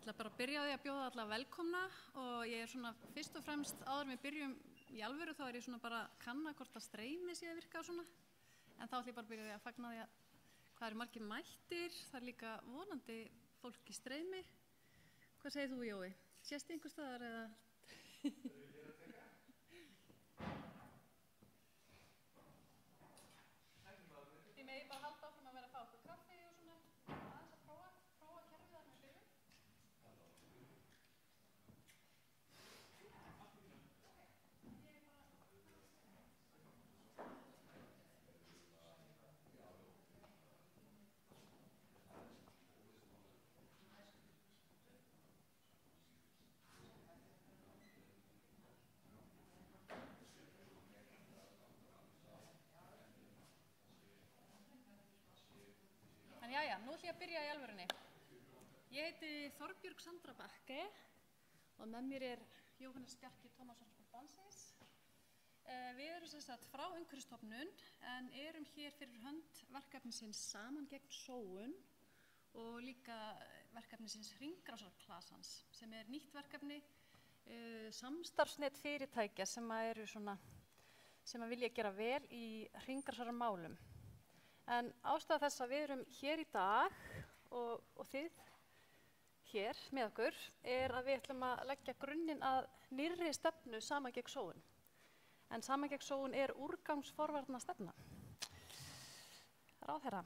ætla bara að byrja á því að bjóða alla velkomna og ég svona fyrst og fremst áður en við byrjum í alvöru þá ég svona bara að kanna hvort að streymi sé að virka og svona. En þá ætla ég bara að byrja á því að fagna því að hvað eru margir mættir, það líka vonandi fólk í streymi. Hvað segir þú, Jói? Sést einhvers staðar eða? Þið megið bara halda áfram að vera að fá okkur kaffi og svona aðeins að prófa kerfið þarna í byrjun. En jæja, nú ætlum ég að byrja í alvörunni. Ég heiti Þorbjörg Sandra Bakke og með mér Jóhannes Bjarki Tómasson Spontansis. Við erum sem sagt frá Umhverfisstofnun en erum hér fyrir hönd verkefnisins Saman gegn sóun og líka verkefnisins Hringrásarklasans sem nýtt verkefni samstarfsnet fyrirtækja sem vilja gera vel í hringrásarmálum. En ástæða þess að við erum hér í dag og þið hér með okkur að við ætlum að leggja grunninn að nýrri stefnu Saman gegn sóun. En Saman gegn sóun úrgangsforvarna stefna. Ráðherra.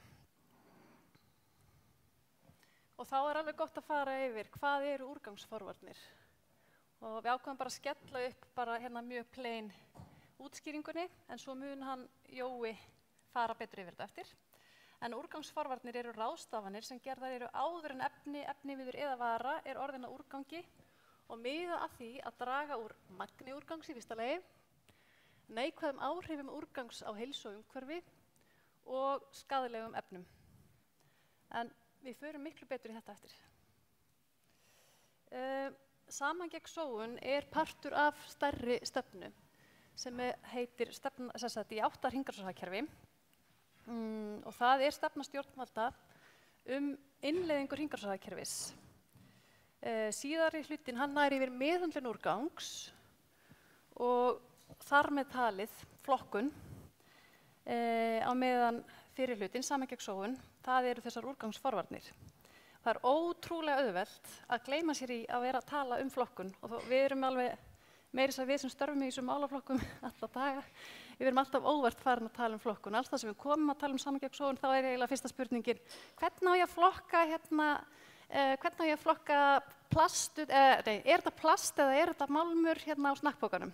Og þá alveg gott að fara yfir hvað eru úrgangsforvarnir. Og við ákveðum bara að skella upp bara hérna mjög plain útskýringunni en svo mun hann Jói fara betur yfir þetta eftir. En úrgangsforvarnir eru ráðstafanir sem gerðar eru áður en efniviður eða vara orðin að úrgangi og miða að því að draga úr magni úrgangs í fyrsta lagi, neikvæðum áhrifum úrgangs á heilsu og umhverfi og skaðlegum efnum. En við förum miklu betur í þetta eftir. Saman gegn sóun partur af stærri stefnu sem heitir stefna í 8 hringrásarhagkerfi. Og það stefna stjórnvalda innleiðingu hringrásarhagkerfis. Síðari hlutinn hann nær yfir meðhöndlun úrgangs og þar með talið flokkun á meðan fyrir hlutinn Saman gegn sóun, það eru þessar úrgangsforvarnir. Það ótrúlega auðvelt að gleyma sér í að vera að tala flokkun og við erum alveg meira þess að við sem störfum í þessum málaflokkum alla daga, við erum alltaf óvart farin að tala flokkun. Alls það sem við komum að tala Saman gegn sóun, þá eiginlega fyrsta spurningin, hvernig á ég að flokka plast, þetta plast eða þetta málmur á snakkbókanum?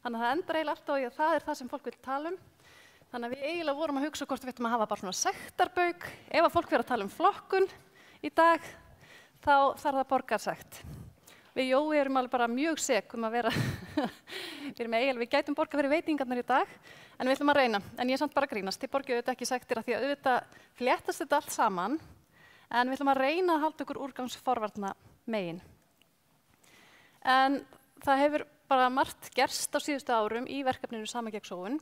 Þannig að það endar eiginlega alltaf á því að það það sem fólk vil tala Þannig að við eiginlega vorum að hugsa hvort við ættum að hafa bara svona sektarbauk. Ef að fólk að tala flokkun í dag, þá þarf það borgarsekt. Við Jói erum alveg bara mjög sek að vera, við gætum borgað fyrir veitingarnar í dag, en við ætlum að reyna. En ég samt bara grínast, þið borgið auðvitað ekki sektir af því að auðvitað fléttast þetta allt saman, en við ætlum að reyna að halda ykkur úrgangsforvarna megin. En það hefur bara margt gerst á síðustu árum í verkefninu Saman gegn sóun.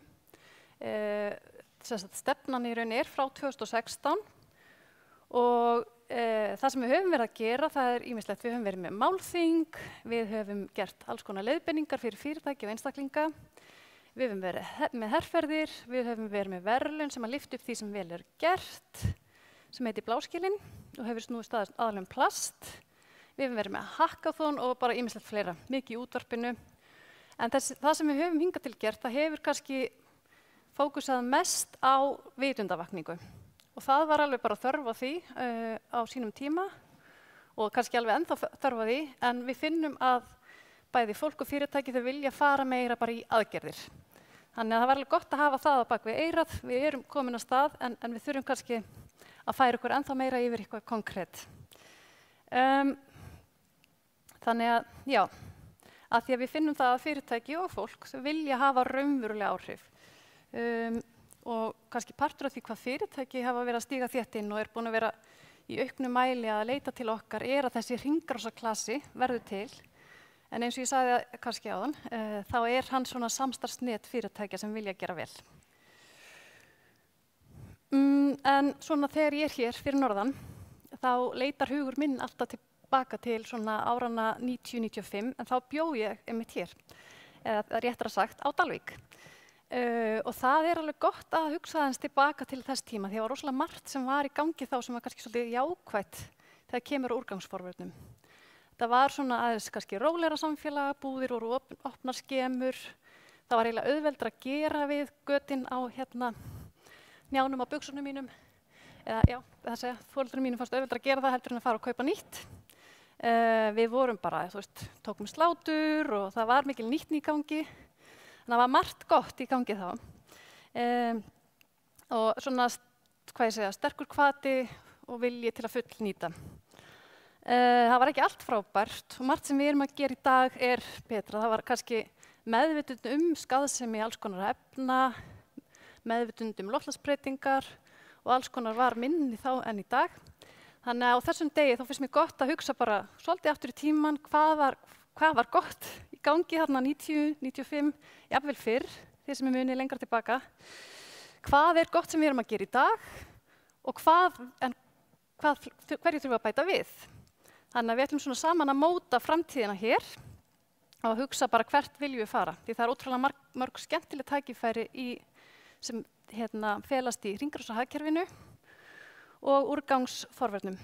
Stefnan í raun frá 2016 og það sem við höfum verið að gera, það ýmislegt. Við höfum verið með málþing, við höfum gert alls konar leiðbeiningar fyrir fyrirtæki og einstaklinga, við höfum verið með herferðir, við höfum verið með verðlaun sem að lyfta upp því sem vel gert, sem heitir Bláskilin og hefur snúist aðallega plast. Við höfum verið með hackathon og bara ýmislegt fleira, mikið í útvarpinu. En það sem við höfum hingað til gert, það hefur kannski fókusað mest á vitundavakningu. Og það var alveg bara þörf á því á sínum tíma og kannski alveg ennþá þörf á því, en við finnum að bæði fólk og fyrirtæki þau vilja fara meira bara í aðgerðir. Þannig að það var alveg gott að hafa það á bak við eyrað, við erum komin á stað, en við þurfum kannski að færa okkur ennþá meira yfir eitthvað konkrétt. Þannig að, já, að því að við finnum það að fyrirtæki og fólk þau vilja hafa raunverulega áhrif. Og kannski partur af því hvað fyrirtæki hafa verið að stíga þétt inn og búin að vera í auknum mæli að leita til okkar að þessi hringrásarklasi verður til. En eins og ég sagði kannski áðan, þá hann svona samstarfsnet fyrirtækja sem vilja gera vel. En svona þegar ég hér fyrir norðan, þá leitar hugur minn alltaf til tilbaka til svona árana 90-95, en þá bjó ég einmitt hér, eða réttara sagt á Dalvík. Og það alveg gott að hugsa aðeins tilbaka til þess tíma, því það var rosalega margt sem var í gangi þá sem var kannski svolítið jákvætt þegar kemur úrgangsforvörnum. Það var svona aðeins kannski rólegra samfélag, búðir voru opnar skemur, það var eiginlega auðveldra að gera við götin á njánum á buxunum mínum, eða já, það segja, foreldrum mínum fannst auðveldra að gera það heldur en að fara og kaupa nýtt. Við vorum bara, þú veist, tókum slátur og það var mikil nýtni í gangi, þannig að það var margt gott í gangi þá. Og svona, hvað ég segja, sterkur hvati og vilji til að fullnýta. Það var ekki allt frábært og margt sem við erum að gera í dag betra. Það var kannski meðvitund skaðsemi alls konar efna, meðvitund loftslagsbreytingar og alls konar var minni þá en í dag. Þannig að á þessum degi þá finnst mér gott að hugsa bara svolítið aftur í tíman hvað var gott í gangi þarna 90, 95, jafnvel fyrr, þeir sem munið lengra tilbaka. Hvað gott sem við erum að gera í dag og hverju þurfum við að bæta við. Þannig að við ætlum svona saman að móta framtíðina hér og hugsa bara hvert viljum við fara. Því það ótrúlega mörg skemmtileg tækifæri sem felast í hringrásarhagkerfinu og úrgangsforvörnum.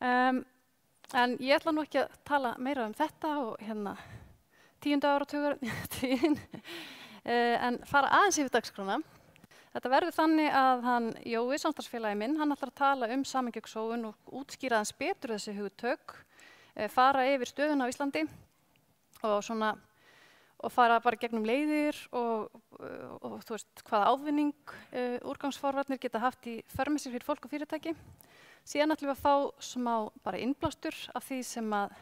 En ég ætla nú ekki að tala meira þetta og 10. áratugartíðin, en fara aðeins yfir dagskrána. Þetta verður þannig að Jói, samstarfsfélagi minn, hann ætlar að tala samhengjasóun og útskýra aðeins betur þessi hugtök, fara yfir stöðuna á Íslandi og fara bara gegnum leiðir og þú veist, hvaða ávinning úrgangsforvarnir geta haft í för með sér fyrir fólk og fyrirtæki. Síðan ætlum við að fá smá bara innblástur af því sem að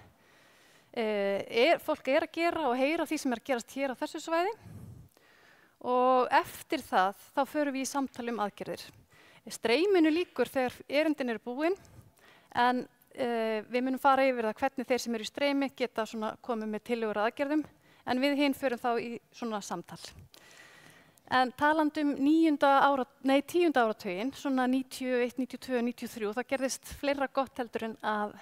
fólk að gera og heyra því sem að gerast hér á þessu svæði. Og eftir það, þá förum við í samtali aðgerðir. Streyminu lýkur þegar erindin búin, en við munum fara yfir það hvernig þeir sem eru í streymi geta komið með tillögur að aðgerðum, en við hinn förum þá í svona samtal. En talandi 10. áratuginn, svona 91, 92, 93, það gerðist fleira gott heldur en að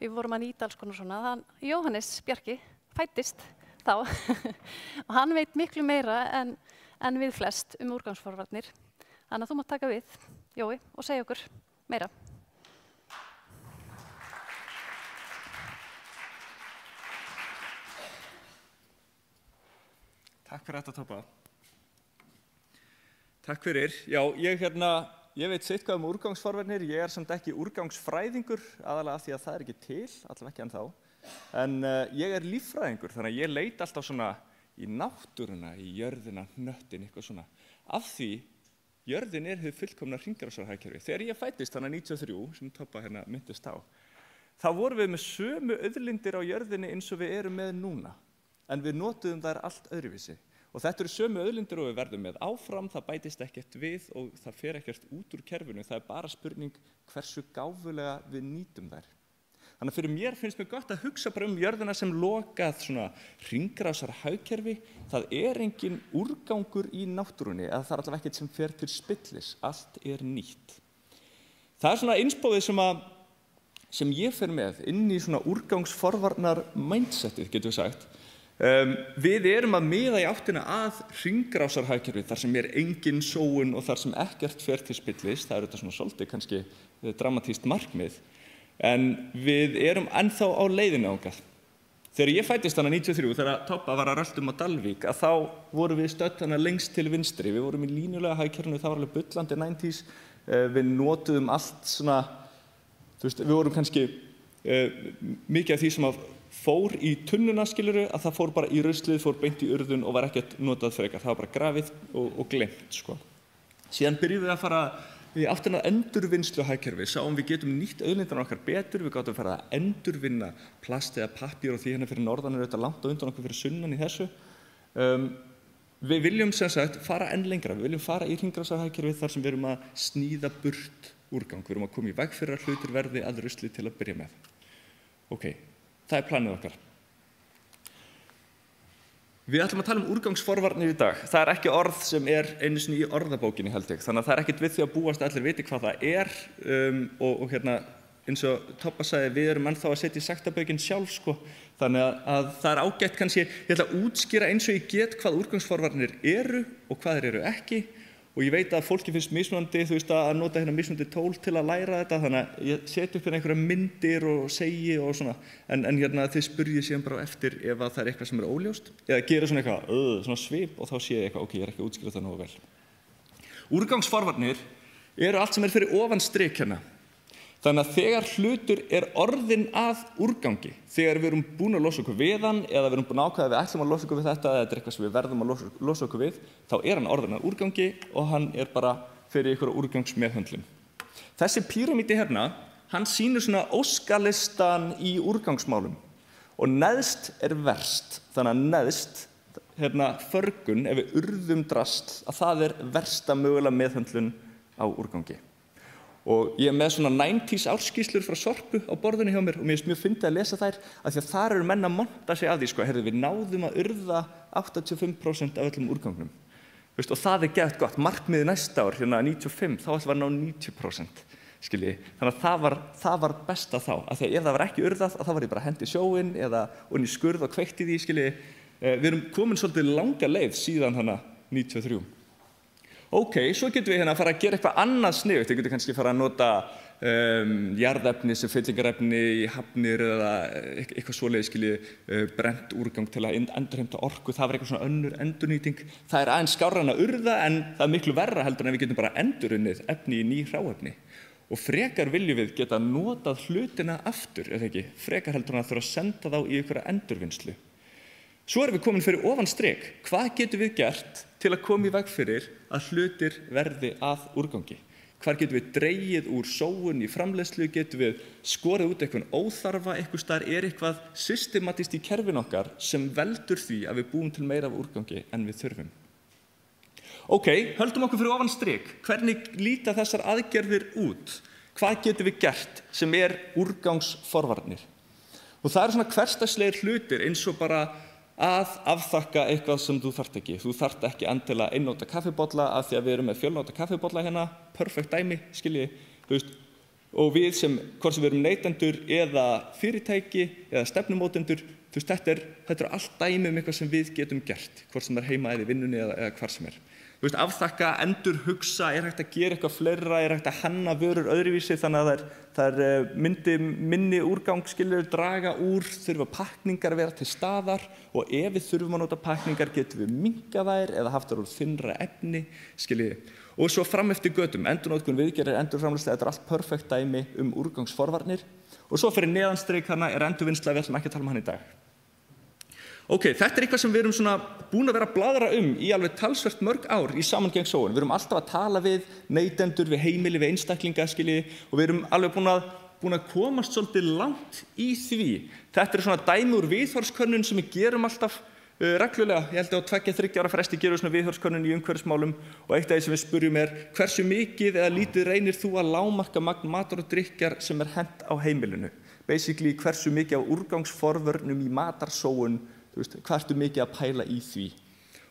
við vorum að nýta alls konar svona. Jóhannes Bjarki fæddist þá og hann veit miklu meira en við flest úrgangsforvarnir. Þannig að þú mátt taka við, Jói, og segja okkur meira. Takk fyrir þetta, Tobba. Takk fyrir. Já, ég veit sitthvað úrgangsforvarnir. Ég samt ekki úrgangsfræðingur, aðalega af því að það ekki til, allavega ekki ennþá. En ég líffræðingur, þannig að ég leit alltaf svona í náttúruna, í jörðina, hnöttin, eitthvað svona. Af því jörðin hið fullkomna hringrásarhagkerfi. Þegar ég fæddist, þannig 93, sem Tobba minntist á, þá vorum við með sömu auðlindir á jörðinni eins og við erum með núna. En við notuðum þær allt öðruvísi. Og þetta sömu auðlindir og við verðum með áfram, það bætist ekkert við og það fer ekkert út úr kerfinu. Það bara spurning hversu gáfulega við nýtum þær. Þannig að fyrir mér finnst mér gott að hugsa bara jörðina sem lokað svona hringrásarhagkerfi. Það engin úrgangur í náttúrunni, eða það allavega ekkert sem fer til spillis. Allt nýtt. Það svona innspóðið sem ég fer með inn í svona úrgangsforvarnar mindsetið, getum við sagt. Við erum að miða í áttina að hringrásarhagkerfi, þar sem engin sóun og þar sem ekkert fer til spillis. Það þetta svona svolítið kannski dramatískt markmið. En við erum ennþá á leiðinni þangað. Þegar ég fæddist 93, þegar Tobba var að rölta á Dalvík, að þá vorum við stödd lengst til vinstri. Við vorum í línulega hagkerfinu, það var alveg bullandi 90s. Við notuðum allt svona, þú veist, við vorum kannski mikið af því sem fór í tunnuna, skilurðu, að það fór bara í ruslið, fór beint í urðun og var ekkert notað frekar. Það var bara grafið og gleymt, sko. Síðan byrjuðum við að fara í áttina að endurvinnsluhagkerfi, sáum við getum nýtt auðlindirnar okkar betur, við gátum fara að endurvinna plast eða pappír og því fyrir norðan auðvitað langt á undan okkur fyrir sunnan í þessu. Við viljum sem sagt fara enn lengra, við viljum fara í hringrásarhagkerfi þar sem við erum að sníða burt úrgang, við erum að koma í veg fyrir að hlutir verði að rusli til að byrja með. Ok, það planið okkar. Við ætlum að tala úrgangsforvarnir í dag. Það ekki orð sem einu sinni í orðabókinni, held ég. Þannig að það ekkert við því að búast að allir viti hvað það og eins og Tobba sagði, við erum ennþá að setja í sektarbaukinn sjálf, sko. Þannig að það er ágætt kannski, ég ætla að útskýra eins og ég get hvað úrgangsforvarnir eru og hvað þeir eru ekki. Og ég veit að fólki finnst mismunandi, þú veist, að nota hérna mismunandi tól til að læra þetta, þannig að ég seti upp hérna einhverja myndir og segi og svona, en hérna þið spurjið síðan bara eftir ef að það er eitthvað sem er óljóst, eða gera svona eitthvað, svona svip og þá sé ég eitthvað, ok, ég er ekki að útskýra það nógu vel. Úrgangsforvarnir eru allt sem er fyrir ofan strik hérna. Þannig að þegar hlutur er orðinn að úrgangi, þegar við erum búin að losa okkur við hann eða við erum búin að ákveða að við ætlum að losa okkur við þetta eða þetta er eitthvað sem við verðum að losa okkur við, þá er hann orðinn að úrgangi og hann er bara fyrir ykkur úrgangsmeðhöndlun. Þessi píramídi hérna, hann sýnir svona óskalistan í úrgangsmálum og neðst er verst. Þannig að neðst, hérna förgun, ef við urðum drasl, að það er versta mögulega meðhöndlun á úrgangi. Og ég er með svona 90s árskýrslur frá Sorpu á borðinu hjá mér og mér finnst mjög fyndið að lesa þær af því að þar eru menn að monta sig af því, sko, heyrðu, við náðum að urða 85% af öllum úrgangnum. Veist, og það er gett gott. Markmiðið næsta ár, hérna 95, þá ætlum við að ná 90%, skilji. Þannig að það var besta þá, af því að ef það var ekki urðað, þá var ég bara að hendi sjóinn eða onni í skurð og kveikti því, skilji. Við erum komin svolítið langa leið síðan hana 93. Ok, svo getum við hérna að fara að gera eitthvað annað sniðugt. Við getum kannski fara að nota jarðefni sem fyllingarefni í hafnir eða eitthvað svoleiðis, skilji, brennt úrgang til að endurheimta orku. Það var eitthvað svona önnur endurnýting. Það er aðeins skárra en að urða en það er miklu verra heldur en við getum bara endurunnið efni í ný hráefni. Og frekar viljum við geta notað hlutina aftur, eða ekki? Frekar heldur en að þurfa að senda þá í einhverja endurvinnslu. Svo erum við komin fyrir ofan strik. Hvað getum við gert til að koma í veg fyrir að hlutir verði að úrgangi? Hvar getum við dregið úr sóun í framleiðslu? Getum við skorið út eitthvað óþarfa? Einhvers staðar er eitthvað systematískt í kerfin okkar sem veldur því að við búum til meira af úrgangi en við þurfum. Ok, höldum okkur fyrir ofan strik. Hvernig líta þessar aðgerðir út? Hvað getum við gert sem er úrgangsforvarnir? Og það eru svona hversdagslegir hlutir eins og bara að afþakka eitthvað sem þú þarft ekki. Þú þarft ekki endilega einnota kaffibolla af því að við erum með fjölnota kaffibolla hérna, perfekt dæmi, skilji, þú veist, og við sem, hvort sem við erum neytendur eða fyrirtæki eða stefnumótendur, þú veist, þetta er allt dæmi eitthvað sem við getum gert, hvort sem er heima eða í vinnunni eða hvar sem er. Þú veist, afþakka, endurhugsa, er hægt að gera eitthvað fleira, er hægt að hanna vörur öðruvísi þannig að það er minni úrgang, skilur, draga úr, þurfa pakningar að vera til staðar og ef við þurfum að nota pakningar getum við minnkað þær eða haft þær úr þynnra efni, skilji. Og svo fram eftir götum, endurnotkun, viðgerðir, endurframleiðsla, þetta er allt perfekt dæmi úrgangsforvarnir. Og svo fyrir neðanstrik hana er endurvinnsla, við ætlum ekki að tala um hann í dag. Ok, þetta er eitthvað sem við erum svona búin að vera að blaðra í alveg talsvert mörg ár í saman gegn sóun. Við erum alltaf að tala við neytendur, við heimili, við einstaklinga, skilji, og við erum alveg búin að komast svolítið langt í því. Þetta er svona dæmi úr viðhorfskönnun sem við gerum alltaf reglulega. Ég held að á 2-3 ára fresti gerum við svona viðhorfskönnun í umhverfismálum og eitt af því sem við spurjum er hversu mikið eða lítið reynir þú að lágmarka magn matar og drykkjar sem er hent á heimilinu? Basically hversu mikið af úrgangsforvörnum í matarsóun, þú veist, hvað ertu mikið að pæla í því?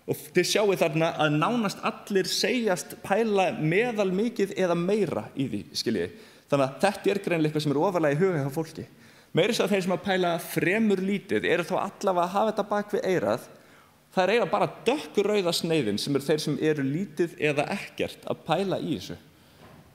Og þið sjáið þarna að nánast allir segjast pæla meðal mikið eða meira í því, skiljið. Þannig að þetta er greinilega eitthvað sem er ofarlega í huga hjá fólki. Meira svo að þeir sem að pæla fremur lítið eru þá allavega að hafa þetta bak við eyrað. Það er eiginlega bara dökkrauða sneiðin sem eru þeir sem eru lítið eða ekkert að pæla í þessu.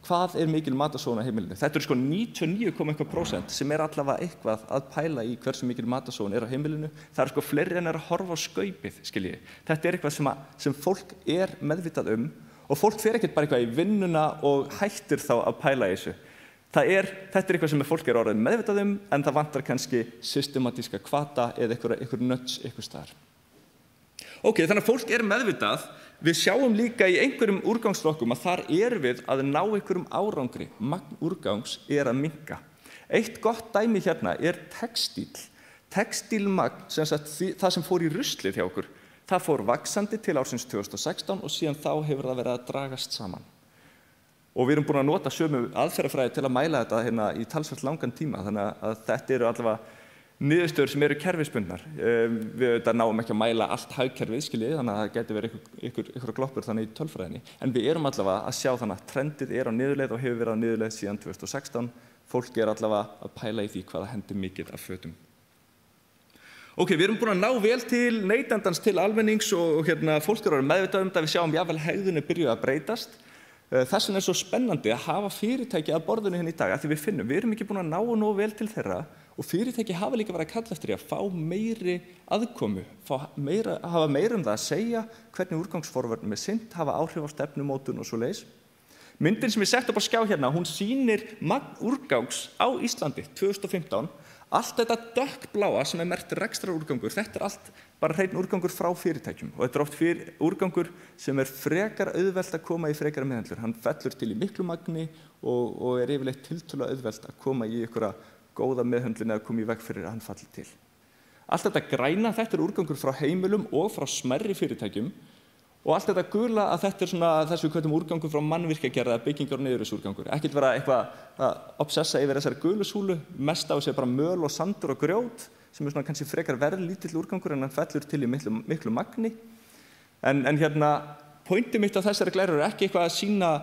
Hvað er mikil matarsóun á heimilinu? Þetta eru sko 99,1% sem er allavega eitthvað að pæla í hversu mikil matarsóun er á heimilinu. Það eru sko fleiri en að horfa á skaupið, skiljiði. Þetta er eitthvað sem fólk er meðvitað og fólk fer ekkert bara eitthvað í vinnuna og hættir þá að pæla í þessu. Þetta er eitthvað sem fólk er orðið meðvitað en það vantar kannski systematíska hvata eða einhver nudge einhvers staðar. Ok, þannig að fólk er meðvitað. Við sjáum líka í einhverjum úrgangsflokkum að þar erum við að ná einhverjum árangri. Magn úrgangs er að minnka. Eitt gott dæmi hérna er textíl. Textílmagn, það sem fór í ruslið hjá okkur, það fór vaxandi til ársins 2016 og síðan þá hefur það verið að dragast saman. Og við erum búin að nota sömu aðferðafræði til að mæla þetta hérna í talsvert langan tíma, þannig að þetta eru allavega niðurstöður sem eru kerfisbundnar. Við náum ekki að mæla allt hagkerfið, skiljið, þannig að það geti verið einhverja gloppur þannig í tölfræðinni. En við erum allavega að sjá þannig að trendið er á niðurleið og hefur verið á niðurleið síðan 2016 fólk allavega að pæla í því hvað það hendir mikið af fötum. Ok, við erum búin að ná vel til neytandans, til almennings og fólk orðið meðvitað það, við sjáum jafnvel hegðunni byrjuð að breytast. Þess vegna svo spennandi að hafa fyrirtæki að borðinu hérna í dag, af því við finnum, við erum ekki búin að ná nógu vel til þeirra og fyrirtæki hafa líka verið að kalla eftir því að fá meiri aðkomu, hafa meira það að segja, hvernig úrgangsforvörnum sinnt, hafa áhrif á stefnumótun og svoleiðis. Myndin sem ég sett upp á skjá hérna, hún sýnir magn úrgangs á Íslandi 2015. Allt þetta dökkbláa sem merkt rekstrarúrgangur, þetta allt bara hreinn úrgangur frá fyrirtækjum og þetta oft úrgangur sem frekar auðvelt að koma í frekara meðhöndlun. Hann fellur til í miklu magni og yfirleitt tiltölulega auðvelt að koma í einhverja góða meðhöndlun eða koma í veg fyrir að hann falli til. Allt þetta græna, þetta úrgangur frá heimilum og frá smærri fyrirtækjum og allt þetta gula að þetta svona þessu kvöldum úrgangur frá mannvirkjagerð eða byggingar og niðurrifsúrgangur. Ekkert vera eitthvað að obsessa yfir þessari gulu súlu, mest á sig bara möl og sandur og grjót sem svona kannski frekar verðlítill úrgangur en hann fellur til í miklu magni. En pointið mitt á þessari glæru ekki eitthvað að sýna að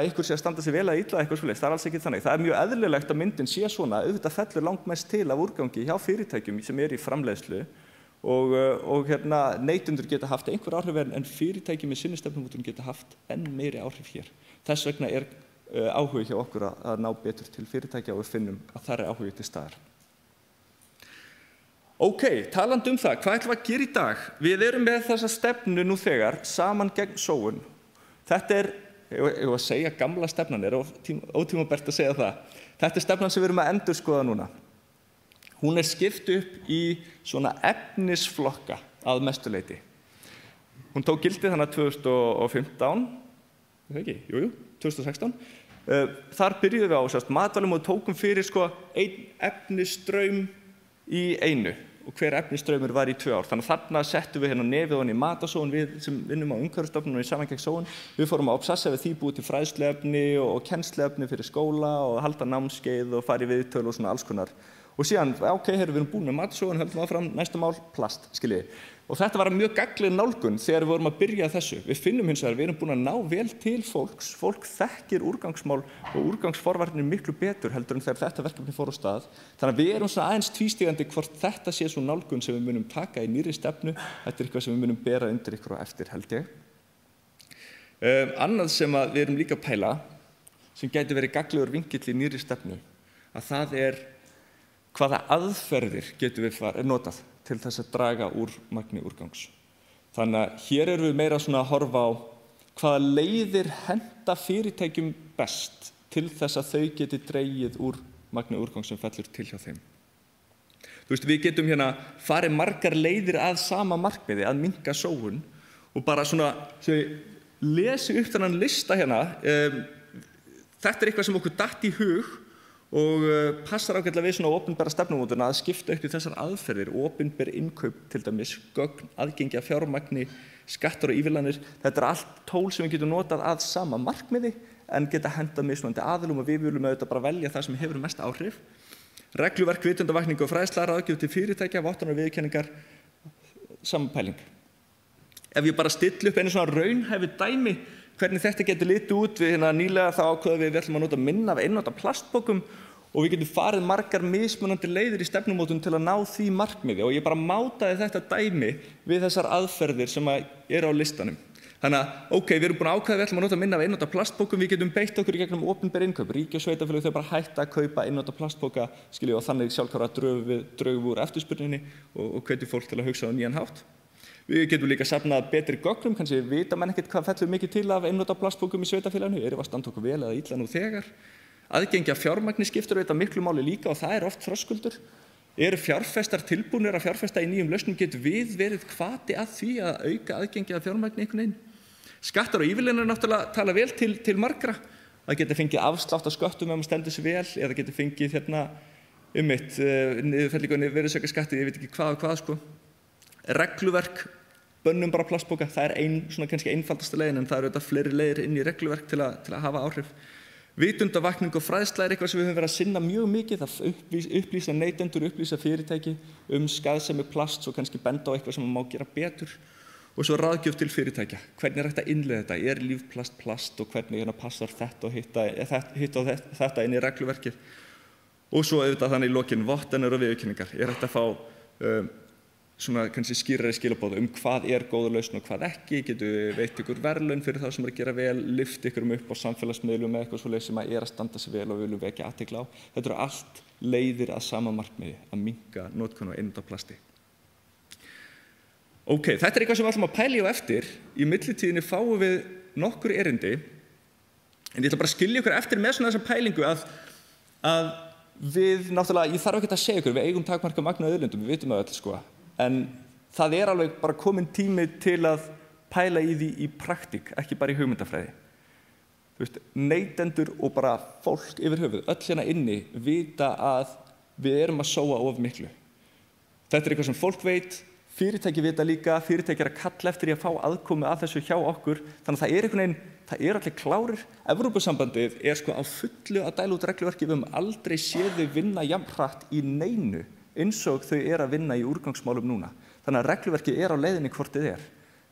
einhver sé að standa sig vel að illa eitthvað svoleiðis, það alls ekki þannig. Það mjög eðlilegt að myndin sé svona, auðvitað fellur langmest til af úrgangi hjá fyrirtækjum sem í framleiðslu og neytendur geta haft einhver áhrif en fyrirtæki með sinni stefnumótun geta haft enn meiri áhrif hér. Þess vegna áhugi hjá okkur að ná betur til fyrirtækja og við finnum að það áhugi til staðar. Ok, talandi það, hvað ætlum við að gera í dag? Við erum með þessa stefnu nú þegar saman gegn sóun. Þetta ég að segja gamla stefnan, ótímabært að segja það. Þetta stefnan sem við erum að endurskoða núna. Hún skipt upp í svona efnisflokka að mestu leyti. Hún tók gildi þannig 2015, ekki? Jú, 2016. Þar byrjuðum við á matvælum og tókum fyrir einn efnisstraum í einu og hver efnisstraumur var í 2 ár. Þannig að þarna settum við nefið ofan í matasóun, við sem vinnum á umhverfisstofnun og í saman gegn sóun. Við fórum að obsessa við því búið til fræðsluefni og kennsluefni fyrir skóla og halda námskeið og fara í viðtöl og svona alls konar. Og síðan, ok, við erum búin með matasóun, höldum áfram, næsta mál, plast, skiljiði. Og þetta var mjög gagnleg nálgun þegar við vorum að byrja þessu. Við finnum hins vegar, við erum búin að ná vel til fólks, fólk þekkir úrgangsmál og úrgangsforvarnir miklu betur heldur en þegar þetta verkefni fór á stað. Þannig að við erum svona aðeins tvístígandi hvort þetta sé svo nálgun sem við munum taka í nýrri stefnu. Þetta eitthvað sem við munum bera undir ykkur á eftir, held ég. Annað sem við erum líka að pæla, sem gæti verið gagnlegur vinkill í nýrri stefnu, að það hvaða aðferðir getum við notað til þess að draga úr magni úrgangs. Þannig að hér erum við meira svona að horfa á hvaða leiðir henta fyrirtækjum best til þess að þau geti dregið úr magni úrgangs sem fellur til hjá þeim. Við getum farið margar leiðir að sama markmiði, að minnka sóun og bara svona, lesi upp þennan lista þetta eitthvað sem okkur datt í hug og passar ágætlega við svona opinbera stefnumótun að skipta upp í þessar aðferðir, opinber innkaup til dæmis, gögn, aðgengi að fjármagni, skattar og ívilnanir. Þetta allt tól sem við getum notað að sama markmiði en geta hendað mismunandi aðilum og við viljum auðvitað bara velja það sem hefur mest áhrif. Regluverk, vitundarvakningu og fræðsla, ráðgjöf til fyrirtækja, vottunar og viðurkenningar, sama pæling. Ef ég bara stilli upp einu svona raunhæfi dæmi hvernig þetta getur litið út, við nýlega þá ákveðum við ætlum að nota minna af einnota plastpokum og við getum farið margar mismunandi leiðir í stefnumótun til að ná því markmiði og ég bara mátaði þetta dæmi við þessar aðferðir sem eru á listanum. Þannig að, ok, við erum búin að ákveða við ætlum að nota minna af einnota plastpokum, við getum beitt okkur í gegnum opinber innkaup, ríki og sveitarfélög þau bara hætta að kaupa einnota plastpoka, og þannig sjálfkrafa drögum við úr eftirspurninni og hvetjum fólk til að hugsa á nýjan hátt. Við getum líka safnað betri gögnum, kannski vita menn ekkert hvað fellur mikið til af einnota plastpokum í sveitarfélaginu, erum við að standa okkur vel eða illa nú þegar. Aðgengi að fjármagni skiptir auðvitað miklu máli líka og það oft þröskuldur. Eru fjárfestar tilbúnir að fjárfesta í nýjum lausnum, getur við verið hvati að því að auka aðgengi að fjármagni einhvern veginn. Skattar og ívilnanir náttúrulega tala vel til margra. Það getur fengið afslátt af sköttum ef maður stendur sig vel eða getur fengið niðurfellingu á virðisaukaskatti, ég veit ekki hvað. Regluverk, bönnum bara plastpoka, það svona kannski einfaldasta leiðin en það eru auðvitað fleiri leiðir inn í regluverk til að hafa áhrif. Vitundarvakning og fræðsla eitthvað sem við höfum verið að sinna mjög mikið, að upplýsa neytendur, upplýsa fyrirtæki skaðsemi plasts og kannski benda á eitthvað sem má gera betur. Og svo ráðgjöf til fyrirtækja. Hvernig hægt að innleiða þetta? Lífplast plast og hvernig passar þetta og hitt og þetta inn í regluverkið? Og svo auðvitað þannig í lokin vottanir og viðurkenningar. Hægt að fá svona kannski skýrari skilaboð hvað góð lausn og hvað ekki? Getum við veitt ykkur verðlaun fyrir þá sem að gera vel, lyft ykkur upp á samfélagsmiðlum með eitthvað svoleiðis sem að standa sig vel og viljum vekja athygli á? Þetta eru allt leiðir að sama markmiði, að minnka notkun á einnotaplasti. Ok, þetta eitthvað sem við ætlum að pæla í á eftir. Í millitíðinni fáum við nokkur erindi, en ég ætla bara að skilja ykkur eftir með svona þessa pælingu að við náttúrulega, ég þarf ekki að segja ykkur, við eigum takmarka magn af auðlindum, við vitum það öll sko, en það alveg bara kominn tími til að pæla í því í praktík, ekki bara í hugmyndafræði. Þú veist, neytendur og bara fólk yfir höfuð, öll hérna inni vita að við erum að sóa of miklu. Þetta eitthvað sem fólk veit, fyrirtæki vita líka, fyrirtæki að kalla eftir í að fá aðkomu að þessu hjá okkur, þannig að það einhvern veginn, það allir klárir. Evrópusambandið sko á fullu að dæla út regluverki, við höfum aldrei séð þau vinna jafn hratt í neinu eins og þau að vinna í úrgangsmálum núna. Þannig að regluverkið á leiðinni hvort þið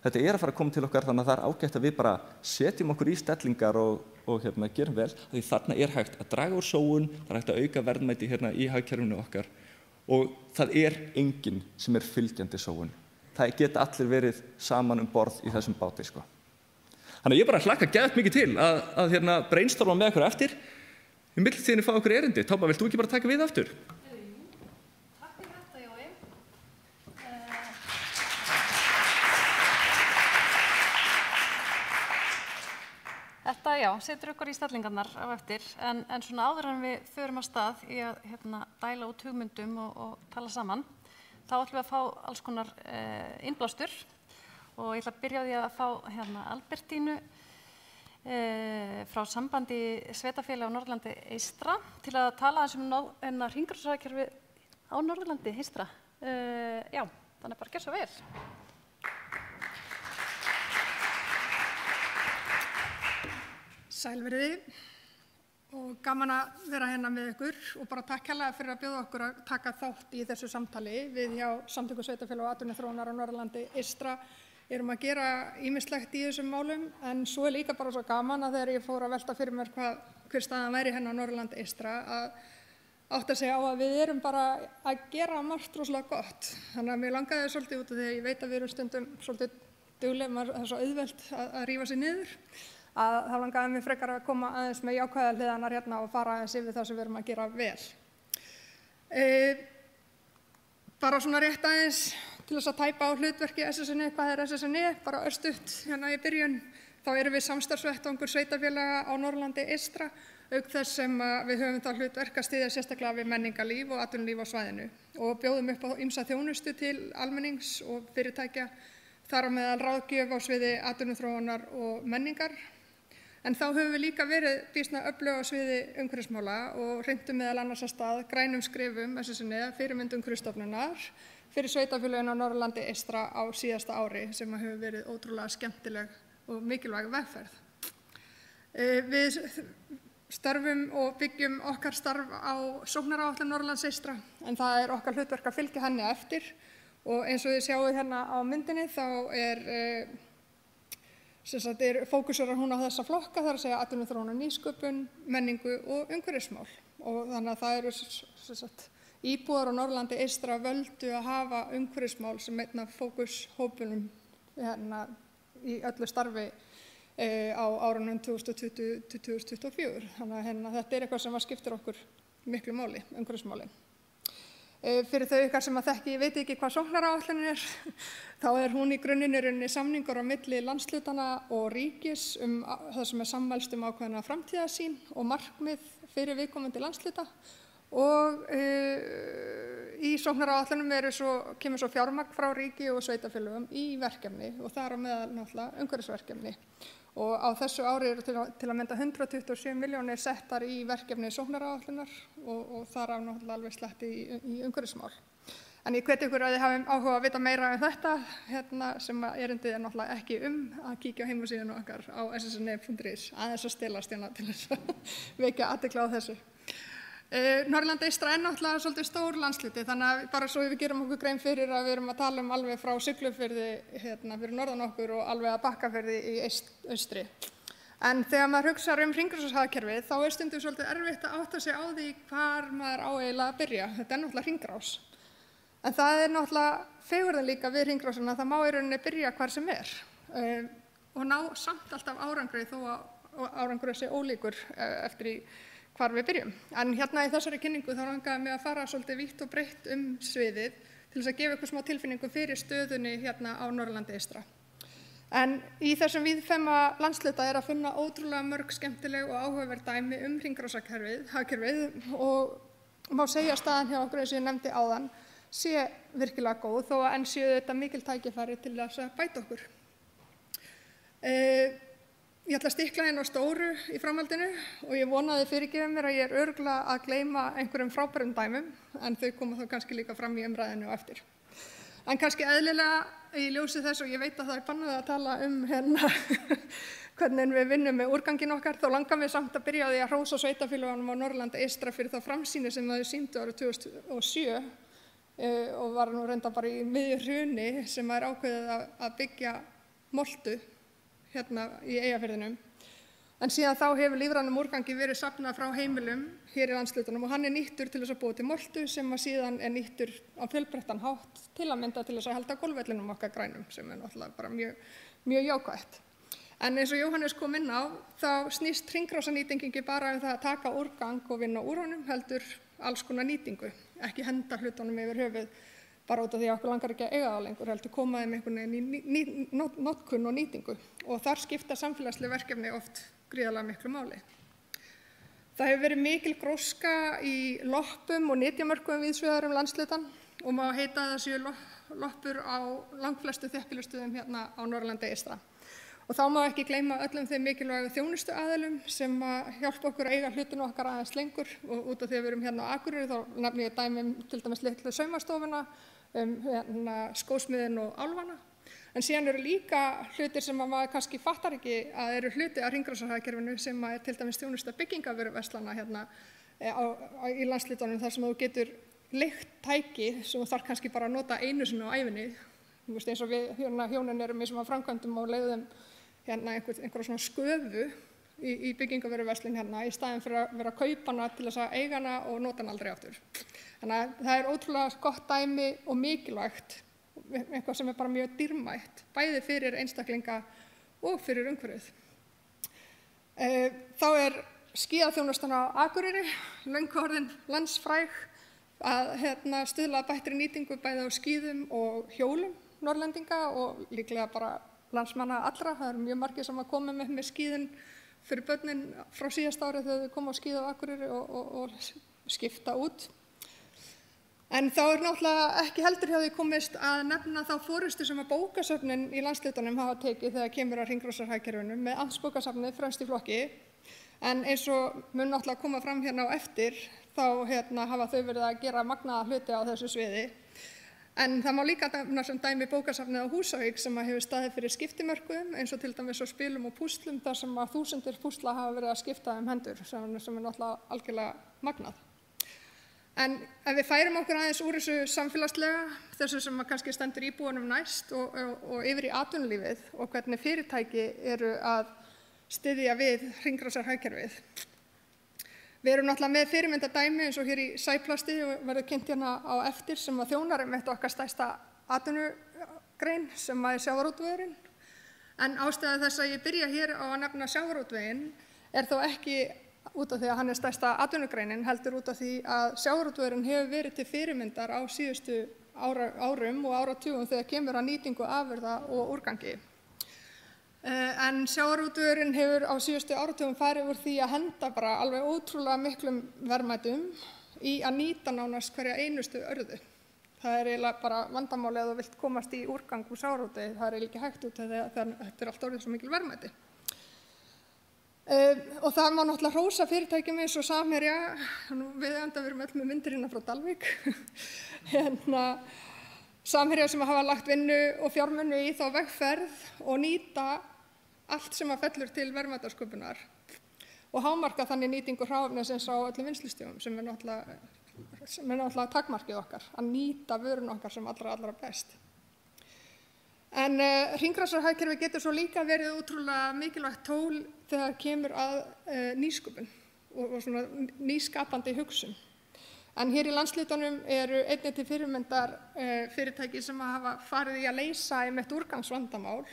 Þetta að fara að koma til okkar, þannig að það ágætt að við bara setjum okkur í stellingar og gerum vel, því þarna hægt að draga úr sóun, það hægt að auka verðmæti í hagkerfinu okkar. Og það enginn sem fylgjandi sóun. Það geta allir verið saman borð í þessum báti, sko. Þannig að ég bara hlakka geðveikt mikið til að brainstorma með ykkur eftir. Í millitíðinni fá ykkur erindi. Tóma, vilt þú ekki bara taka við aftur? Takk fyrir þetta, Jói. Þetta, setur okkur í stellingarnar á eftir, en svona áður en við förum af stað í að dæla út hugmyndum og tala saman, þá ætlum við að fá alls konar innblástur og ég ætla að byrja á því að fá Albertínu frá sambandi sveitarfélaga á Norðurlandi eystra til að tala um hringrásarhagkerfi á Norðurlandi eystra. Þannig bara gjör svo vel. Sælverði og gaman að vera hérna með ykkur og bara takk hérlega fyrir að bjóða okkur að taka þátt í þessu samtali. Við hjá Samtökum sveitarfélaga og atvinnuþróunar á Norðurlandi eystra erum að gera ýmislegt í þessum málum, en svo líka bara svo gaman að þegar ég fór að velta fyrir mér hver staðan væri hérna á Norðurlandi eystra að átta sig á að við erum bara að gera margt rosalega gott. Þannig að mér langaði svolítið út af því að ég veit að við erum stundum svolítið dugleg, það er svo auðvelt að rífa sig niður. Að þá langaði mér frekar að koma aðeins með jákvæða hliðarnar hérna og fara aðeins yfir það sem við erum að gera vel. Bara svona rétt aðeins til þess að tæpa á hlutverki SSNE, hvað SSNE? Bara örstutt hérna í byrjun, þá erum við samstarfsvettvangur sveitarfélaga á Norðurlandi eystra, auk þess sem við höfum það hlutverk að styðja sérstaklega við menningarlíf og atvinnulíf á svæðinu og bjóðum upp á ýmsa þjónustu til almennings og fyrirtækja, þar á meðal ráðgjöf á sviði atvinnuþróunar og menningar. En þá höfum við líka verið býsna öflug á sviði umhverfismála og hrintum meðal annars af stað grænum skrifum SSNE, fyrirmynd Umhverfisstofnunar, fyrir sveitarfélögin á Norðurlandi eystra á síðasta ári sem hefur verið ótrúlega skemmtileg og mikilvæg vegferð. Við störfum og byggjum okkar starf á sóknaráætlun Norðurlands eystra, en það okkar hlutverk að fylgja henni eftir og eins og þið sjáið hérna á myndinni þá fókusar hún á þessa flokka, þar að segja atvinnuþróun og nýsköpun, menningu og umhverfismál. Og þannig að það eru íbúar á Norðurlandi eystra völdu að hafa umhverfismál sem einn af fókushópunum í öllu starfi á árunum 2020-2024. Þannig að þetta eitthvað sem skiptir okkur miklu máli, umhverfismálin. Fyrir þau ykkar sem þekki, veit ekki hvað sóknaráætlunin þá hún í grunninn samningur á milli landshlutana og ríkis það sem sammælst ákveðna framtíðarsýn og markmið fyrir viðkomandi landshluta og í sóknaráætlunum kemur svo fjármagn frá ríki og sveitarfélögum í verkefni og þar á meðal náttúrulega umhverfisverkefni. Og á þessu ári eru til að mynda 127 milljónir settar í verkefni sóknaráætlunar og þar á náttúrulega alveg sletti í umhverfismál. En ég hvet ykkur að þið hafið áhuga að vita meira þetta, sem erindið náttúrulega ekki að kíkja á heimasíðuna okkar á ssne.is, aðeins að stelast til þess að vekja athygli á þessu. Norðurland eystra náttúrulega svolítið stór landsluti, þannig að bara svo við gerum okkur grein fyrir að við erum að tala alveg frá Siglufirði fyrir norðan okkur og alveg að Bakkafirði í austri. En þegar maður hugsar hringrásarhagkerfið þá stundum svolítið erfitt að átta sig á því hvar maður á eiginlega að byrja. Þetta náttúrulega hringrás. En það náttúrulega fegurðin líka við hringrásina, það má í rauninni byrja hvar sem og ná samt alltaf árangri þó að árangri sé ólíkur eftir í hvar við byrjum. En hérna í þessari kynningu þá langaði mig að fara svolítið vítt og breitt sviðið til þess að gefa ykkur smá tilfinningu fyrir stöðunni hérna á Norðurlandi eystra. En í þessum víðfeðma landshluta að finna ótrúlega mörg skemmtileg og áhugaverð dæmi hagkerfið og má segja að staðan hjá okkur eins og ég nefndi áðan sé virkilega góð þó að enn séu þetta mikil tækifæri til þess að bæta okkur. Ég ætla að stikla inn á stóru í framhaldinu og ég vonaði fyrirgefið mér að ég örugglega að gleyma einhverjum frábærum dæmum en þau koma þá kannski líka fram í umræðinu á eftir. En kannski eðlilega í ljósi þess og ég veit að það bannað að tala hvernig við vinnum með úrganginn okkar, þá langar mér samt að byrja á því að hrósa sveitarfélögunum á Norðurlandi eystra fyrir þá framsýni sem þau sýndu árið 2007 og var nú reyndar bara í miðju hruni sem ákveðið að byggja moltu hérna í Eyjafirðinum. En síðan þá hefur lífrænum úrgangi verið safnað frá heimilum hér í landshlutunum og hann nýttur til þess að búa til moltu sem síðan nýttur á fjölbreyttan hátt til að mynda til þess að halda golfvellinum okkar grænum sem náttúrulega bara mjög jákvætt. En eins og Jóhannes kom inn á þá snýst hringrásanýtingin ekki bara það að taka úrgang og vinna úr honum heldur alls konar nýtingu, ekki henda hlutunum yfir höfuð bara út af því að okkur langar ekki að eiga það lengur heldur koma þeim einhvern veginn í notkun og nýtingu og þar skipta samfélagsleg verkefni oft gríðarlega miklu máli. Það hefur verið mikil gróska í loppum og nytjamörkuðum víðsvegar landshlutann og má heita að það séu loppur á langflestu þéttbýlistöðum hérna á Norðurlandi eystra. Og þá má ekki gleyma öllum þeim mikilvægu þjónustuaðilum sem hjálpa okkur að eiga hlutinu okkar aðeins lengur og út af því að við erum hérna á Akureyri þá nefni ég dæmi til dæmis litlu saumastofuna, skósmiðinn og álfana. En síðan eru líka hlutir sem maður kannski fattar ekki að eru hluti af hringrásarhagkerfinu sem til dæmis þjónusta byggingarvöruverslana hérna í landshlutunum þar sem þú getur leigt tæki sem þú þarf kannski bara að nota einu sinni á ævinni. Þú veist eins og við hjónin erum í svona framkvæmdum og leigðum hérna einhverja svona sköfu í byggingarvöruverslun hérna í staðinn fyrir að vera að kaupa hana til þess að eiga hana og nota hana aldrei aftur. Þannig að það ótrúlega gott dæmi og mikilvægt, eitthvað sem bara mjög dýrmætt, bæði fyrir einstaklinga og fyrir umhverfið. Þá skíðaþjónustan á Akureyri, löngu orðin landsfræg að stuðla að bættri nýtingu bæði á skíðum og hjólum Norðlendinga og líklega bara landsmanna allra. Það mjög margir sem koma með skíðin fyrir börnin frá síðasta ári þegar þau koma á skíða á Akureyri og skipta út. En þá náttúrulega ekki heldur hjá því komist að nefna þá forystu sem bókasöfnin í landshlutunum hafa tekið þegar kemur að hringrásarhagkerfinu með Amtsbókasafnið fremst í flokki. En eins og mun náttúrulega koma fram hérna á eftir þá hafa þau verið að gera magnaða hluti á þessu sviði. En það má líka nefna sem dæmi bókasafnið á Húsavík sem hefur staðið fyrir skiptimörkuðum eins og til dæmis á spilum og púslum þar sem þúsundir púsla hafa verið að skipta hendur sem náttúrulega algjörlega magnað. En ef við færum okkur aðeins úr þessu samfélagslega, þessu sem kannski stendur íbúunum næst og yfir í atvinnulífið og hvernig fyrirtæki eru að styðja við hringrásarhagkerfið. Við erum náttúrulega með fyrirmyndardæmi eins og hér í Sæplasti og verður kynnt hérna á eftir sem þjónar okkar stærsta atvinnugrein sem sjávarútvegurinn. En ástæða þess að ég byrja hér á að nefna sjávarútveginn þó ekki út af því að hann stærsta atvinnugreinin heldur út af því að sjávarútvegurinn hefur verið til fyrirmyndar á síðustu árum og áratugum þegar kemur að nýtingu afurða og úrgangi. En sjávarútvegurinn hefur á síðustu áratugum farið úr því að henda bara alveg ótrúlega miklum verðmætum í að nýta nánast hverja einustu örðu. Það eiginlega bara vandamáli að þú vilt komast í úrgang úr sjávarútvegi, það eiginlega ekki hægt út af því að þetta allt orðið svo mikil verðmæti. Og það má náttúrulega hrósa fyrirtækjum eins og Samherja, við erum öll með myndir hérna frá Dalvík, Samherja sem hafa lagt vinnu og fjármuni í þá vegferð og nýta allt sem fellur til verðmætasköpunar. og hámarka þannig nýtingu hráefnisins á öllum vinnslustigum sem er náttúrulega takmarkið okkar, að nýta vörun okkar sem allra best. En hringrásarhagkerfi getur svo líka verið útrúlega mikilvægt tól þegar kemur að nýsköpun og svona nýskapandi hugsun. En hér í landshlutanum eru einnig til fyrirmyndar fyrirtæki sem hafa farið í að leysa einmitt úrgangsvandamál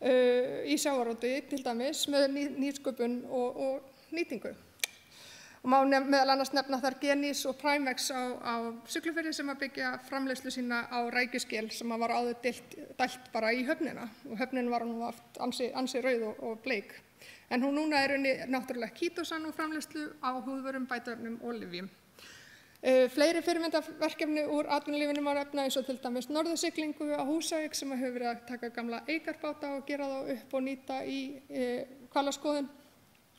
í sjávarútvegi til dæmis með nýsköpun og nýtingu. Og má meðal annars nefna þar Genís og Primex á Siglufirði sem að byggja framleiðslu sína á rækjuskel sem var áður dælt bara í höfnina og höfnin var nú oft ansi rauð og bleik. En hún núna er náttúrulega kítósan og framleiðslu á húðvörum, bætaefnum og lyfjum. Fleiri fyrirmyndaverkefni úr atvinnulífinu má nefna eins og til dæmis norðursiglingu á Húsavík sem hefur verið að taka gamla eikarbáta og gera þá upp og nýta í hvalaskoðun